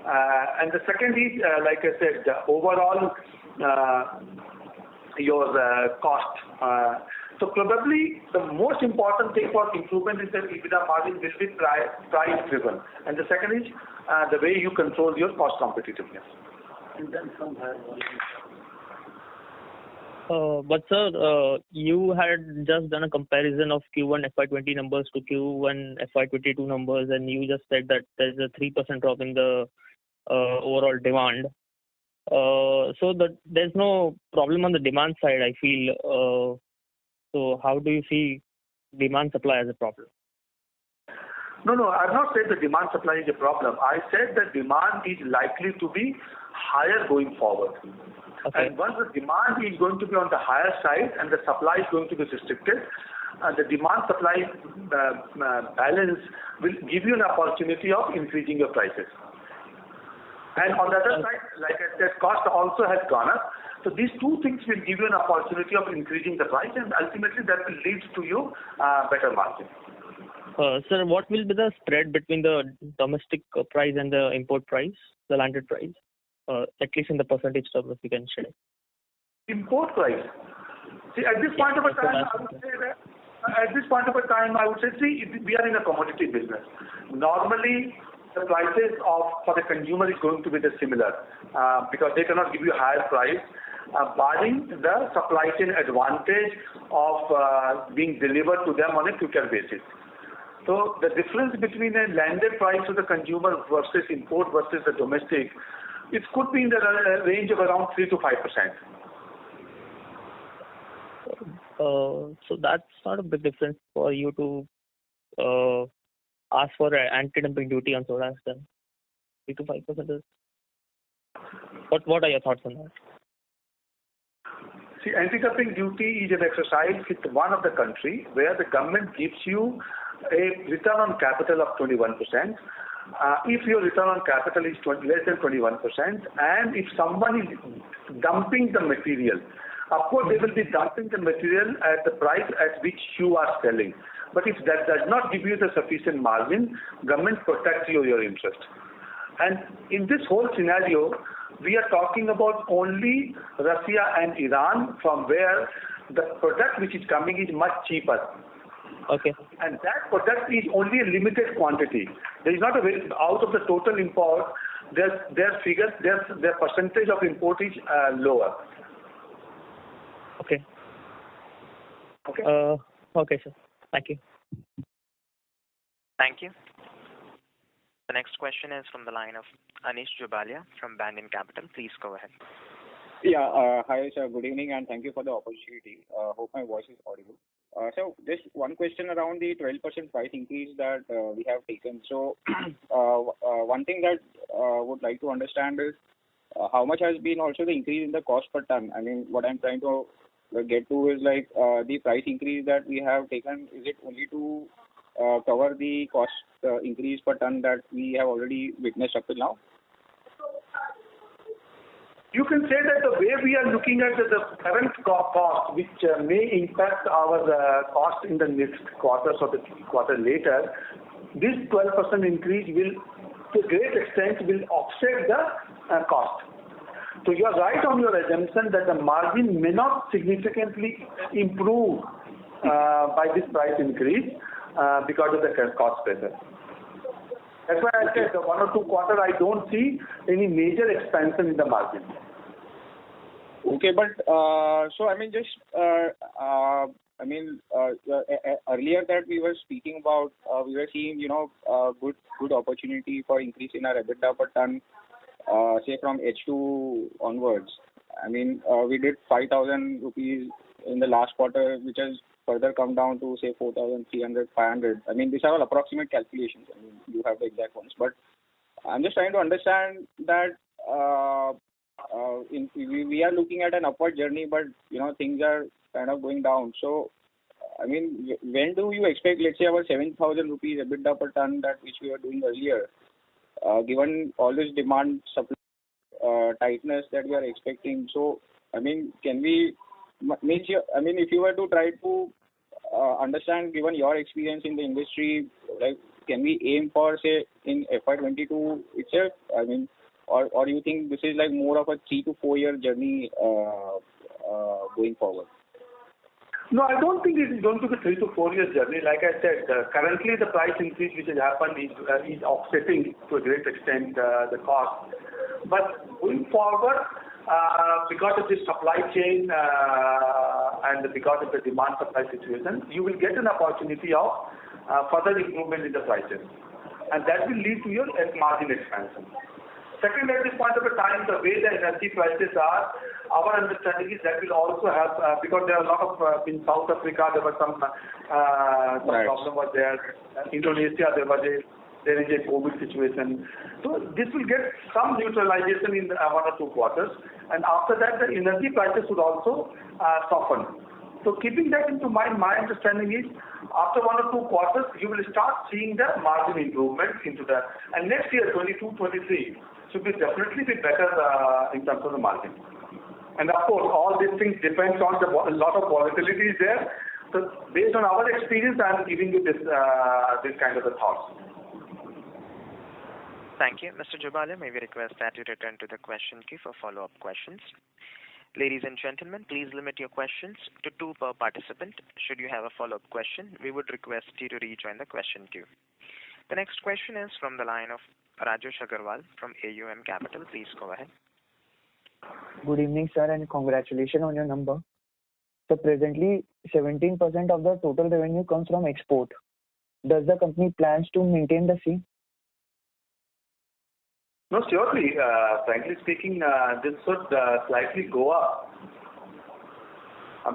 And the second is, like I said, the overall your cost. So probably the most important thing for improvement is that EBITDA margin will be price driven. And the second is the way you control your cost competitiveness. And then some higher volume.
But sir, you had just done a comparison of Q1 FY20 numbers to Q1 FY22 numbers, and you just said that there's a 3% drop in the overall demand. So there's no problem on the demand side, I feel. So how do you see demand supply as a problem?
No, I've not said the demand supply is a problem. I said that demand is likely to be higher going forward. Okay. And once the demand is going to be on the higher side and the supply is going to be restricted, the demand supply balance will give you an opportunity of increasing your prices. And on the other side, like I said, cost also has gone up. So these two things will give you an opportunity of increasing the price, and ultimately that will lead to you better margin.
Sir, what will be the spread between the domestic price and the import price, the landed price? At least in the percentage terms, if you can share.
Import price. See, at this point of a time, I would say, see, we are in a commodity business. Normally, the prices for the consumer is going to be the similar because they cannot give you a higher price, barring the supply chain advantage of being delivered to them on a quicker basis. So the difference between a landed price to the consumer versus import versus the domestic, it could be in the range of around 3 to 5%.
So that's not a big difference for you to ask for an anti-dumping duty on soda ash then. 3 to 5% is. What are your thoughts on that?
See, anti-dumping duty is an exercise with one of the country where the government gives you a return on capital of 21%. If your return on capital is less than 21%, and if someone is dumping the material, of course they will be dumping the material at the price at which you are selling. But if that does not give you the sufficient margin, government protects your interest. And in this whole scenario, we are talking about only Russia and Iran, from where the product which is coming is much cheaper.
Okay.
And that product is only a limited quantity. There is not a very, out of the total import, their percentage of import is lower.
Okay.
Okay.
Okay, sir. Thank you.
Thank you. The next question is from the line of Anish Jobalia from Banyan Capital. Please go ahead.
Yeah. Hi, sir. Good evening, and thank you for the opportunity. Hope my voice is audible. So just one question around the 12% price increase that we have taken. So one thing that would like to understand is how much has been also the increase in the cost per ton. I mean, what I'm trying to get to is like the price increase that we have taken, is it only to cover the cost increase per ton that we have already witnessed up till now?
You can say that the way we are looking at the current cost, which may impact our cost in the next quarter or the quarter later, this 12% increase will, to a great extent, will offset the cost. So you are right on your assumption that the margin may not significantly improve by this price increase because of the cost pressure. That's why I said the 1 or 2 quarters I don't see any major expansion in the margin.
Okay, but so I mean just earlier that we were speaking about, we were seeing good opportunity for increase in our EBITDA per ton, say from H2 onwards. I mean we did 5,000 rupees in the last quarter, which has further come down to say 4,300, 500. I mean these are all approximate calculations. I mean you have the exact ones, but I'm just trying to understand that. We are looking at an upward journey, but things are kind of going down. So, I mean, when do you expect, let's say, our 7,000 rupees EBITDA per ton that which we were doing earlier, given all this demand supply tightness that we are expecting? So, I mean, can we? If you were to try to understand, given your experience in the industry, like, can we aim for, say, in FY22 itself? I mean, or you think this is like more of a 3 to 4 year journey going forward?
No, I don't think it is going to be 3 to 4 years journey. Like I said, currently the price increase which has happened is offsetting to a great extent the cost. But going forward, because of the supply chain and because of the demand supply situation, you will get an opportunity of further improvement in the prices, and that will lead to your margin expansion. Second, at this point of the time, the way the energy prices are, our understanding is that will also have, because there are a lot of, in South Africa, there was some problem was there. Indonesia, there is a COVID situation. So this will get some neutralization in 1 or 2 quarters. And after that, the energy prices would also soften. So keeping that into mind, my understanding is after 1 or 2 quarters, you will start seeing the margin improvement into the, and next year, 22-23, should be definitely be better in terms of the margin. And of course, all these things depends on a lot of volatility is there. So based on our experience, I am giving you this kind of a thought.
Thank you. Mr. Jobalia, may we request that you return to the question queue for follow-up questions. Ladies and gentlemen, please limit your questions to 2 per participant. Should you have a follow-up question, we would request you to rejoin the question queue. The next question is from the line of Rajesh Agarwal from AUM Capital. Please go ahead.
Good evening, sir, and congratulations on your number. So presently, 17% of the total revenue comes from export. Does the company plans to maintain the same?
No, surely. Frankly speaking, this should slightly go up.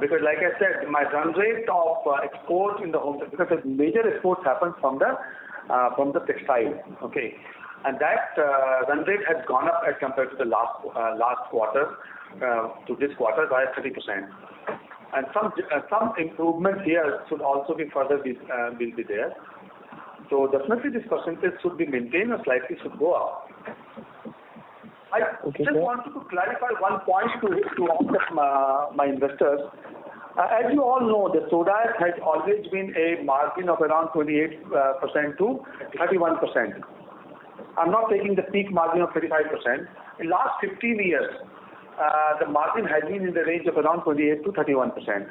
Because like I said, my run rate of export in the home, because the major exports happen from the textile, okay, and that run rate has gone up as compared to the last quarter to this quarter by 30%, and some improvement here should also be further will be there. So definitely this percentage should be maintained or slightly should go up. I just wanted to clarify one point to all my investors. As you all know, the soda ash has always been a margin of around 28% to 31%. I'm not taking the peak margin of 35%. In last 15 years, the margin has been in the range of around 28 to 31%.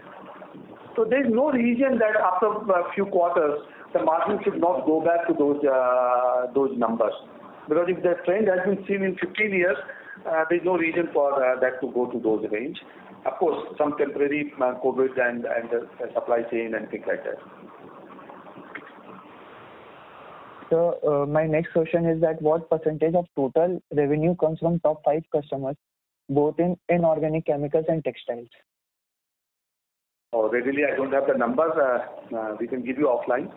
So there is no reason that after a few quarters, the margin should not go back to those numbers. Because if the trend has been seen in 15 years, there is no reason for that to go to those range. Of course, some temporary COVID and the supply chain and things like that.
So my next question is that what percentage of total revenue comes from top 5 customers, both in inorganic chemicals and textiles?
Oh, readily I don't have the numbers. We can give you offline.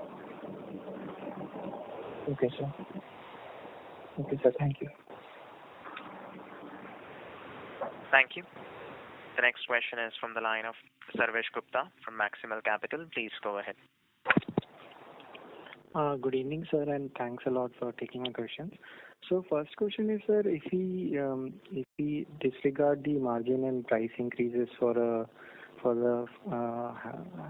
Okay, sir. Okay, sir. Thank you.
Thank you. The next question is from the line of Sarvesh Gupta from Maximal Capital. Please go ahead.
Good evening, sir, and thanks a lot for taking my questions. So first question is, sir, if we disregard the margin and price increases for the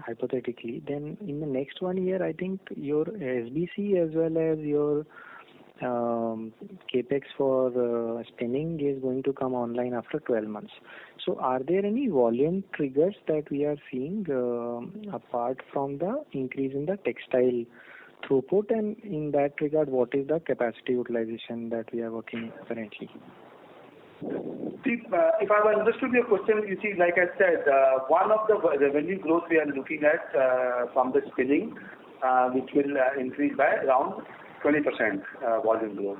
hypothetically, then in the next 1 year, I think your SBC as well as your capex for spinning is going to come online after 12 months. So are there any volume triggers that we are seeing apart from the increase in the textile throughput, and in that regard, what is the capacity utilization that we are working currently?
See, if I have understood your question, you see, like I said, one of the revenue growth we are looking at from the spinning, which will increase by around 20% volume growth.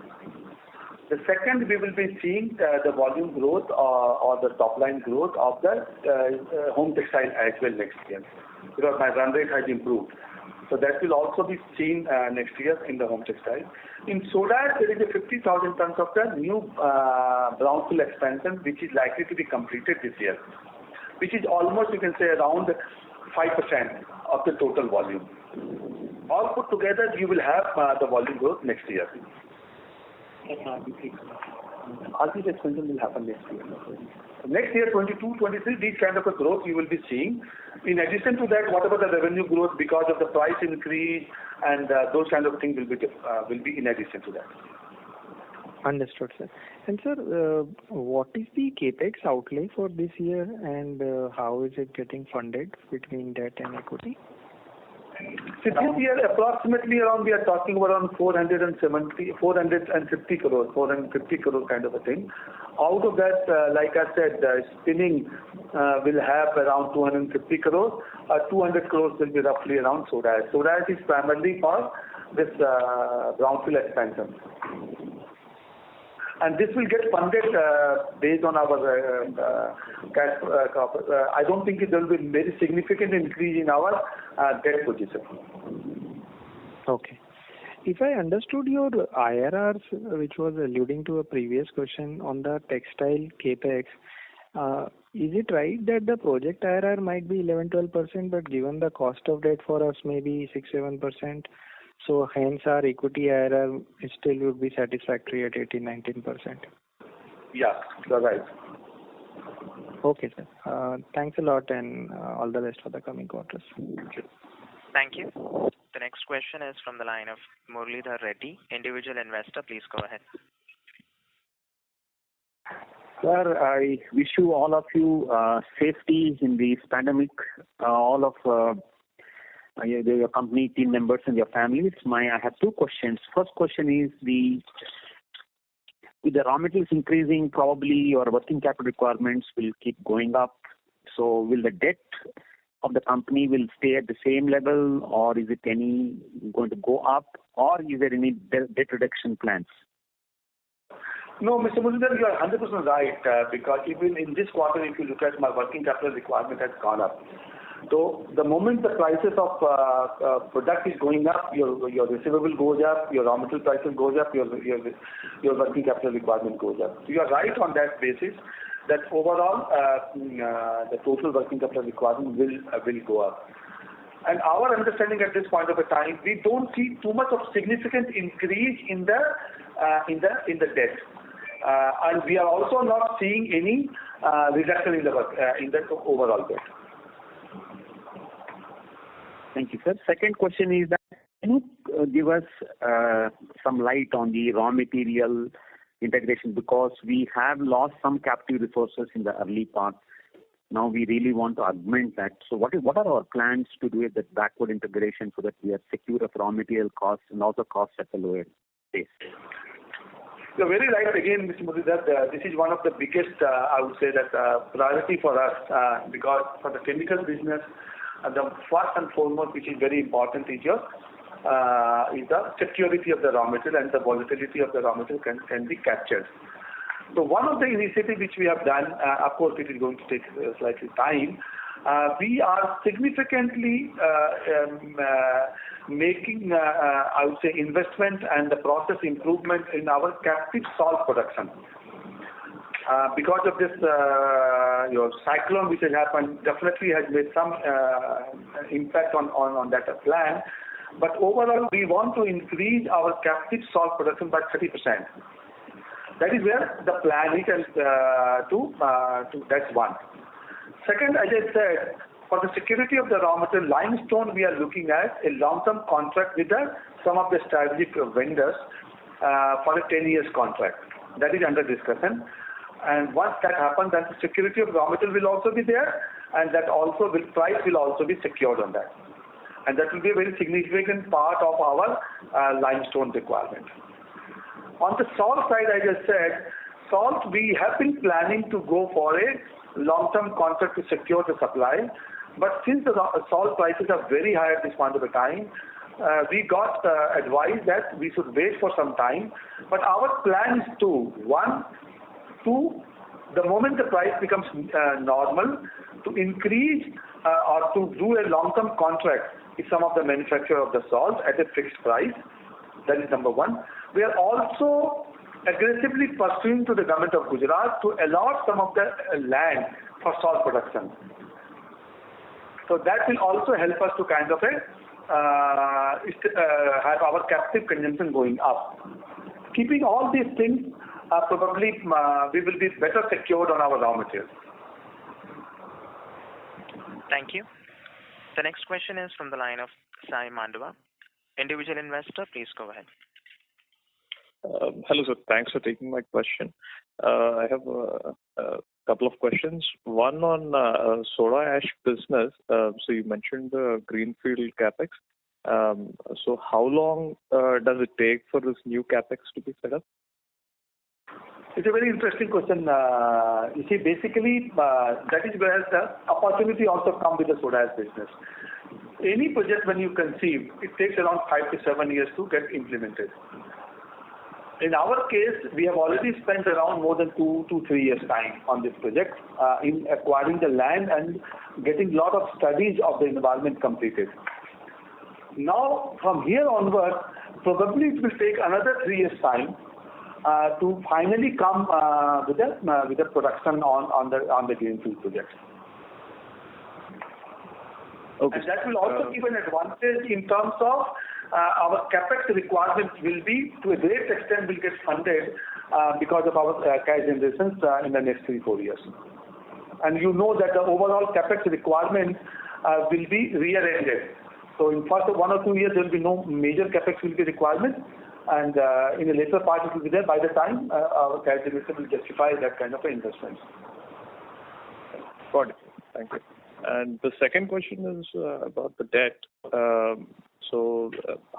The second, we will be seeing the volume growth or the top line growth of the home textile as well next year, because my run rate has improved. So that will also be seen next year in the home textile. In soda, there is a 50,000 tons of the new brownfield expansion, which is likely to be completed this year, which is almost, you can say, around 5% of the total volume. All put together, you will have the volume growth next year. All these expansion will happen next year. Next year, 22, 23, these kind of a growth you will be seeing. In addition to that, whatever the revenue growth because of the price increase and those kind of things will be in addition to that.
Understood, sir. And sir, what is the capex outlay for this year, and how is it getting funded between debt and equity?
So this year, approximately around, we are talking about around 450 crore kind of a thing. Out of that, like I said, spinning will have around 250 crores. 200 crores will be roughly around soda ash. Soda ash is primarily for this brownfield expansion. And this will get funded based on our cash. I don't think there will be very significant increase in our debt position.
Okay. If I understood your IRRs, which was alluding to a previous question on the textile capex, is it right that the project IRR might be 11-12%, but given the cost of debt for us maybe 6-7%, so hence our equity IRR still would be satisfactory at 18-19%?
Yeah, that's right.
Okay, sir. Thanks a lot, and all the best for the coming quarters.
Thank you. The next question is from the line of Muralidhar Reddy, individual investor. Please go ahead.
Sir, I wish you all of you safety in this pandemic, all of your company team members and your families. I have two questions. First question is with the raw materials increasing, probably your working capital requirements will keep going up. So will the debt of the company will stay at the same level, or is it going to go up, or is there any debt reduction plans?
No, Mr. Muralidhar, you are 100% right, because even in this quarter, if you look at my working capital requirement has gone up. So the moment the prices of product is going up, your receivable goes up, your raw material prices goes up, your working capital requirement goes up. So you are right on that basis that overall the total working capital requirement will go up. And our understanding at this point of a time, we don't see too much of significant increase in the debt. And we are also not seeing any reduction in the overall debt.
Thank you, sir. Second question is that can you give us some light on the raw material integration, because we have lost some captive resources in the early part. Now we really want to augment that. So what are our plans to do with that backward integration so that we are secure of raw material costs and also costs at the lower base?
You're very right again, Mr. Muralidhar. This is one of the biggest, I would say, that priority for us, because for the chemical business, the first and foremost, which is very important, is the security of the raw material, and the volatility of the raw material can be captured. So one of the initiatives which we have done, of course it is going to take slightly time, we are significantly making, I would say, investment and the process improvement in our captive salt production. Because of this, your cyclone which has happened definitely has made some impact on that plan. But overall, we want to increase our captive salt production by 30%. That is where the plan is, and that's one. Second, as I said, for the security of the raw material, limestone, we are looking at a long-term contract with some of the strategic vendors for a 10 years contract. That is under discussion. And once that happens, then the security of raw material will also be there, and that also price will also be secured on that. And that will be a very significant part of our limestone requirement. On the salt side, as I said, salt, we have been planning to go for a long-term contract to secure the supply. But since the salt prices are very high at this point of the time, we got advised that we should wait for some time. But our plan is the moment the price becomes normal, to increase or to do a long-term contract with some of the manufacturer of the salt at a fixed price. That is number one. We are also aggressively pursuing to the government of Gujarat to allot some of the land for salt production. So that will also help us to kind of have our captive consumption going up. Keeping all these things, probably we will be better secured on our raw materials.
Thank you. The next question is from the line of Sai Mandava, individual investor. Please go ahead.
Hello, sir. Thanks for taking my question. I have a couple of questions. One on soda ash business. So you mentioned the greenfield capex. So how long does it take for this new capex to be set up?
It's a very interesting question. You see, basically, that is where the opportunity also comes with the soda ash business. Any project when you conceive, it takes around 5 to 7 years to get implemented. In our case, we have already spent around more than 2 to 3 years' time on this project in acquiring the land and getting a lot of studies of the environment completed. Now, from here onward, probably it will take another 3 years' time to finally come with the production on the greenfield project.
Okay.
And that will also give an advantage in terms of our capex requirements will be, to a great extent, will get funded because of our cash generations in the next 3-4 years. And you know that the overall capex requirement will be rear-ended. So in first 1 or 2 years, there will be no major capex will be requirement, and in the later part it will be there. By the time our cash generation will justify that kind of investment.
Got it. Thank you. And the second question is about the debt. So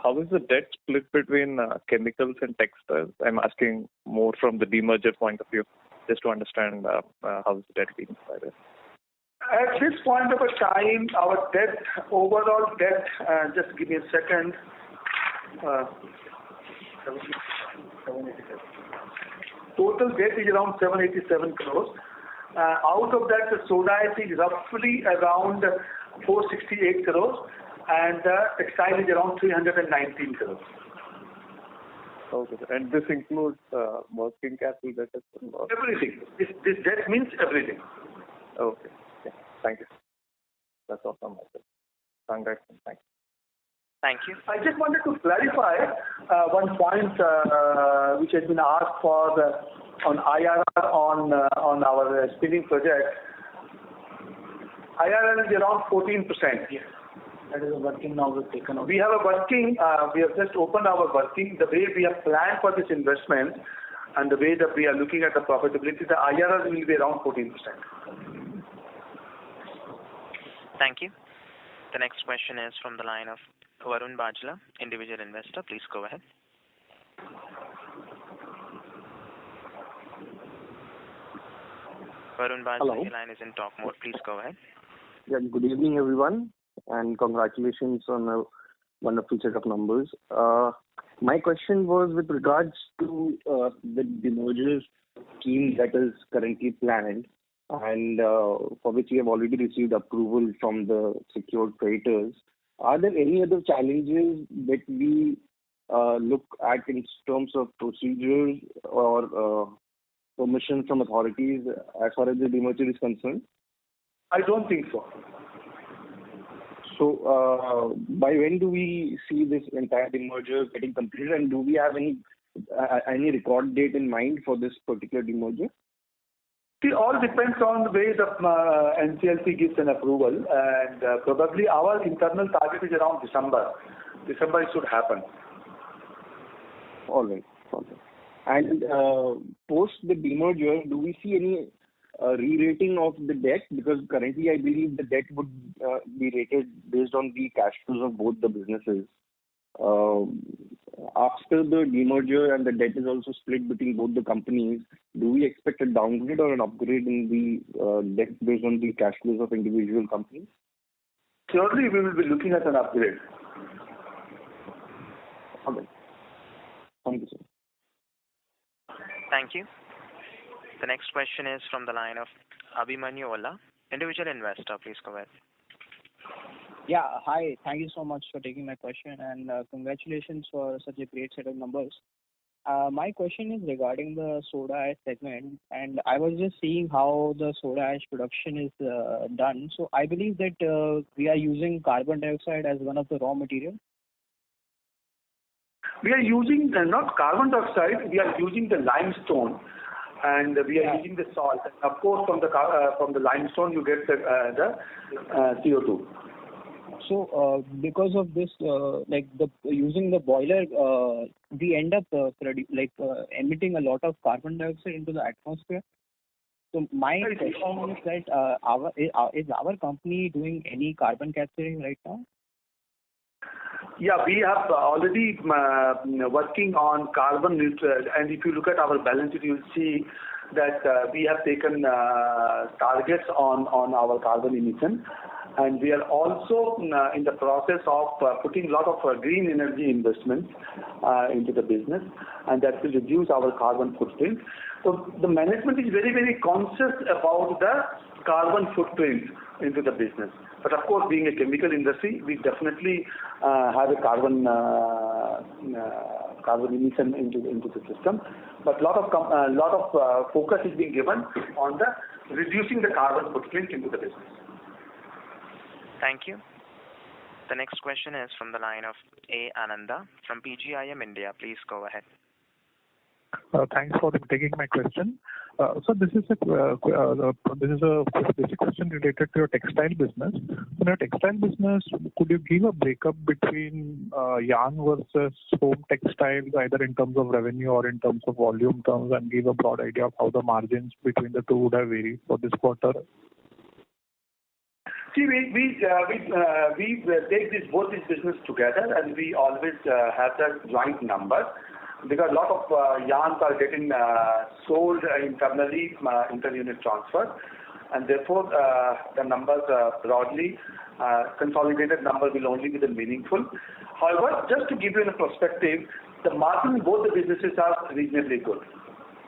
how is the debt split between chemicals and textiles? I'm asking more from the demerger point of view, just to understand how is the debt being divided.
At this point of a time, our debt, overall debt, just give me a second. 787. Total debt is around 787 crores. Out of that, the soda ash is roughly around 468 crores, and textile is around 319 crores.
Okay, and this includes working capital debt as well?
Everything. This debt means everything.
Okay. Yeah. Thank you. That's all from my side. Congrats. Thank you.
Thank you.
I just wanted to clarify one point which has been asked for on IRR on our spinning project. IRR is around 14%. Yes. That is a working now we've taken over. We have a working, we have just opened our working. The way we have planned for this investment and the way that we are looking at the profitability, the IRR will be around 14%.
Thank you. The next question is from the line of Varun Bajla, individual investor. Please go ahead. Varun Bajla, your line is in talk mode. Please go ahead.
Yeah, good evening, everyone, and congratulations on a wonderful set of numbers. My question was with regards to the demerger scheme that is currently planned and for which we have already received approval from the secured creditors. Are there any other challenges that we look at in terms of procedures or permission from authorities as far as the demerger is concerned?
I don't think so.
So, by when do we see this entire demerger getting completed, and do we have any record date in mind for this particular demerger?
It all depends on the way the NCLT gives an approval, and probably our internal target is around December. December it should happen.
All right. And post the demerger, do we see any re-rating of the debt? Because currently I believe the debt would be rated based on the cash flows of both the businesses. After the demerger and the debt is also split between both the companies, do we expect a downgrade or an upgrade in the debt based on the cash flows of individual companies?
Surely we will be looking at an upgrade.
Okay. Thank you, sir.
Thank you. The next question is from the line of Abhimanyu Ola, individual investor. Please go ahead.
Yeah, hi. Thank you so much for taking my question, and congratulations for such a great set of numbers. My question is regarding the soda ash segment, and I was just seeing how the soda ash production is done. So I believe that we are using carbon dioxide as one of the raw materials.
We are using not carbon dioxide, we are using the limestone, and we are using the salt. And of course, from the limestone you get the CO2.
So because of this, like using the boiler, we end up emitting a lot of carbon dioxide into the atmosphere. So my question is that is our company doing any carbon capturing right now?
Yeah, we have already working on carbon neutral, and if you look at our balance sheet, you'll see that we have taken targets on our carbon emission, and we are also in the process of putting a lot of green energy investments into the business, and that will reduce our carbon footprint. So the management is very, very conscious about the carbon footprint into the business. But of course, being a chemical industry, we definitely have a carbon emission into the system. But lot of focus is being given on the reducing the carbon footprint into the business.
Thank you. The next question is from the line of A. Ananda from PGIM India. Please go ahead.
Thanks for taking my question. So this is a basic question related to your textile business. In your textile business, could you give a breakup between yarn versus home textiles, either in terms of revenue or in terms of volume terms, and give a broad idea of how the margins between the two would have varied for this quarter?
See, we take both these business together, and we always have that joint number, because a lot of yarns are getting sold internally, inter-unit transfer, and therefore the numbers broadly consolidated number will only be the meaningful. However, just to give you a perspective, the margin in both the businesses are reasonably good,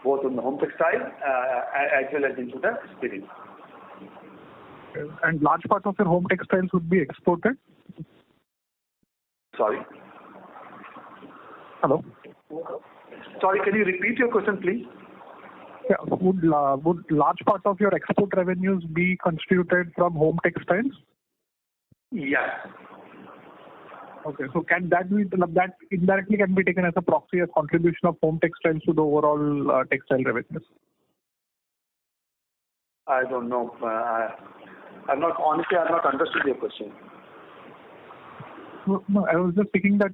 both on the home textile as well as into the spinning.
And large part of your home textiles would be exported?
Sorry?
Hello?
Sorry, can you repeat your question, please?
Yeah. Would large part of your export revenues be constituted from home textiles?
Yes.
Okay. So can that indirectly can be taken as a proxy as contribution of home textiles to the overall textile revenues?
I don't know. I've not understood your question.
No, I was just thinking that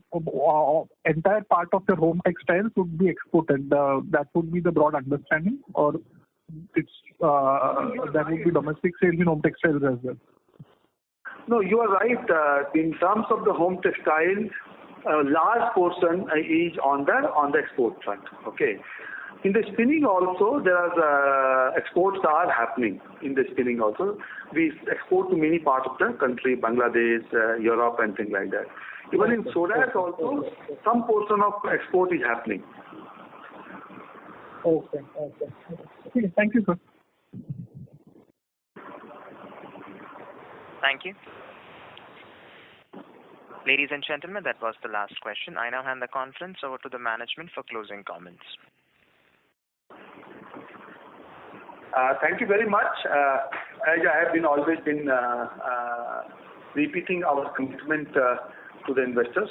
entire part of your home textiles would be exported. That would be the broad understanding, or it's that would be domestic sales in home textiles as well.
No, you are right. In terms of the home textile, a large portion is on the export front. Okay. In the spinning also, there are exports are happening in the spinning also. We export to many parts of the country, Bangladesh, Europe, and things like that. Even in soda ash also, some portion of export is happening.
Okay. Thank you, sir.
Thank you. Ladies and gentlemen, that was the last question. I now hand the conference over to the management for closing comments.
Thank you very much. As I have always been repeating our commitment to the investors,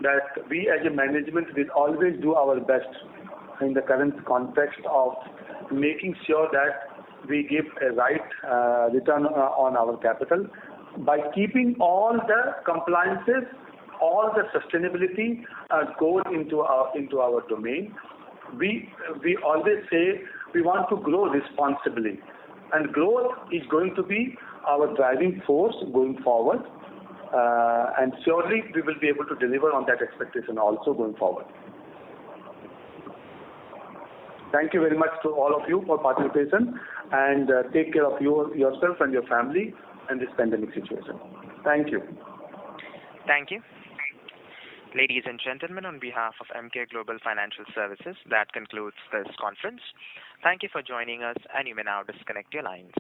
that we as a management will always do our best in the current context of making sure that we give a right return on our capital by keeping all the compliances, all the sustainability goals into our domain. We always say we want to grow responsibly, and growth is going to be our driving force going forward, and surely we will be able to deliver on that expectation also going forward. Thank you very much to all of you for participation, and take care of yourself and your family in this pandemic situation. Thank you.
Thank you. Ladies and gentlemen, on behalf of Emkay Global Financial Services, that concludes this conference. Thank you for joining us, and you may now disconnect your lines.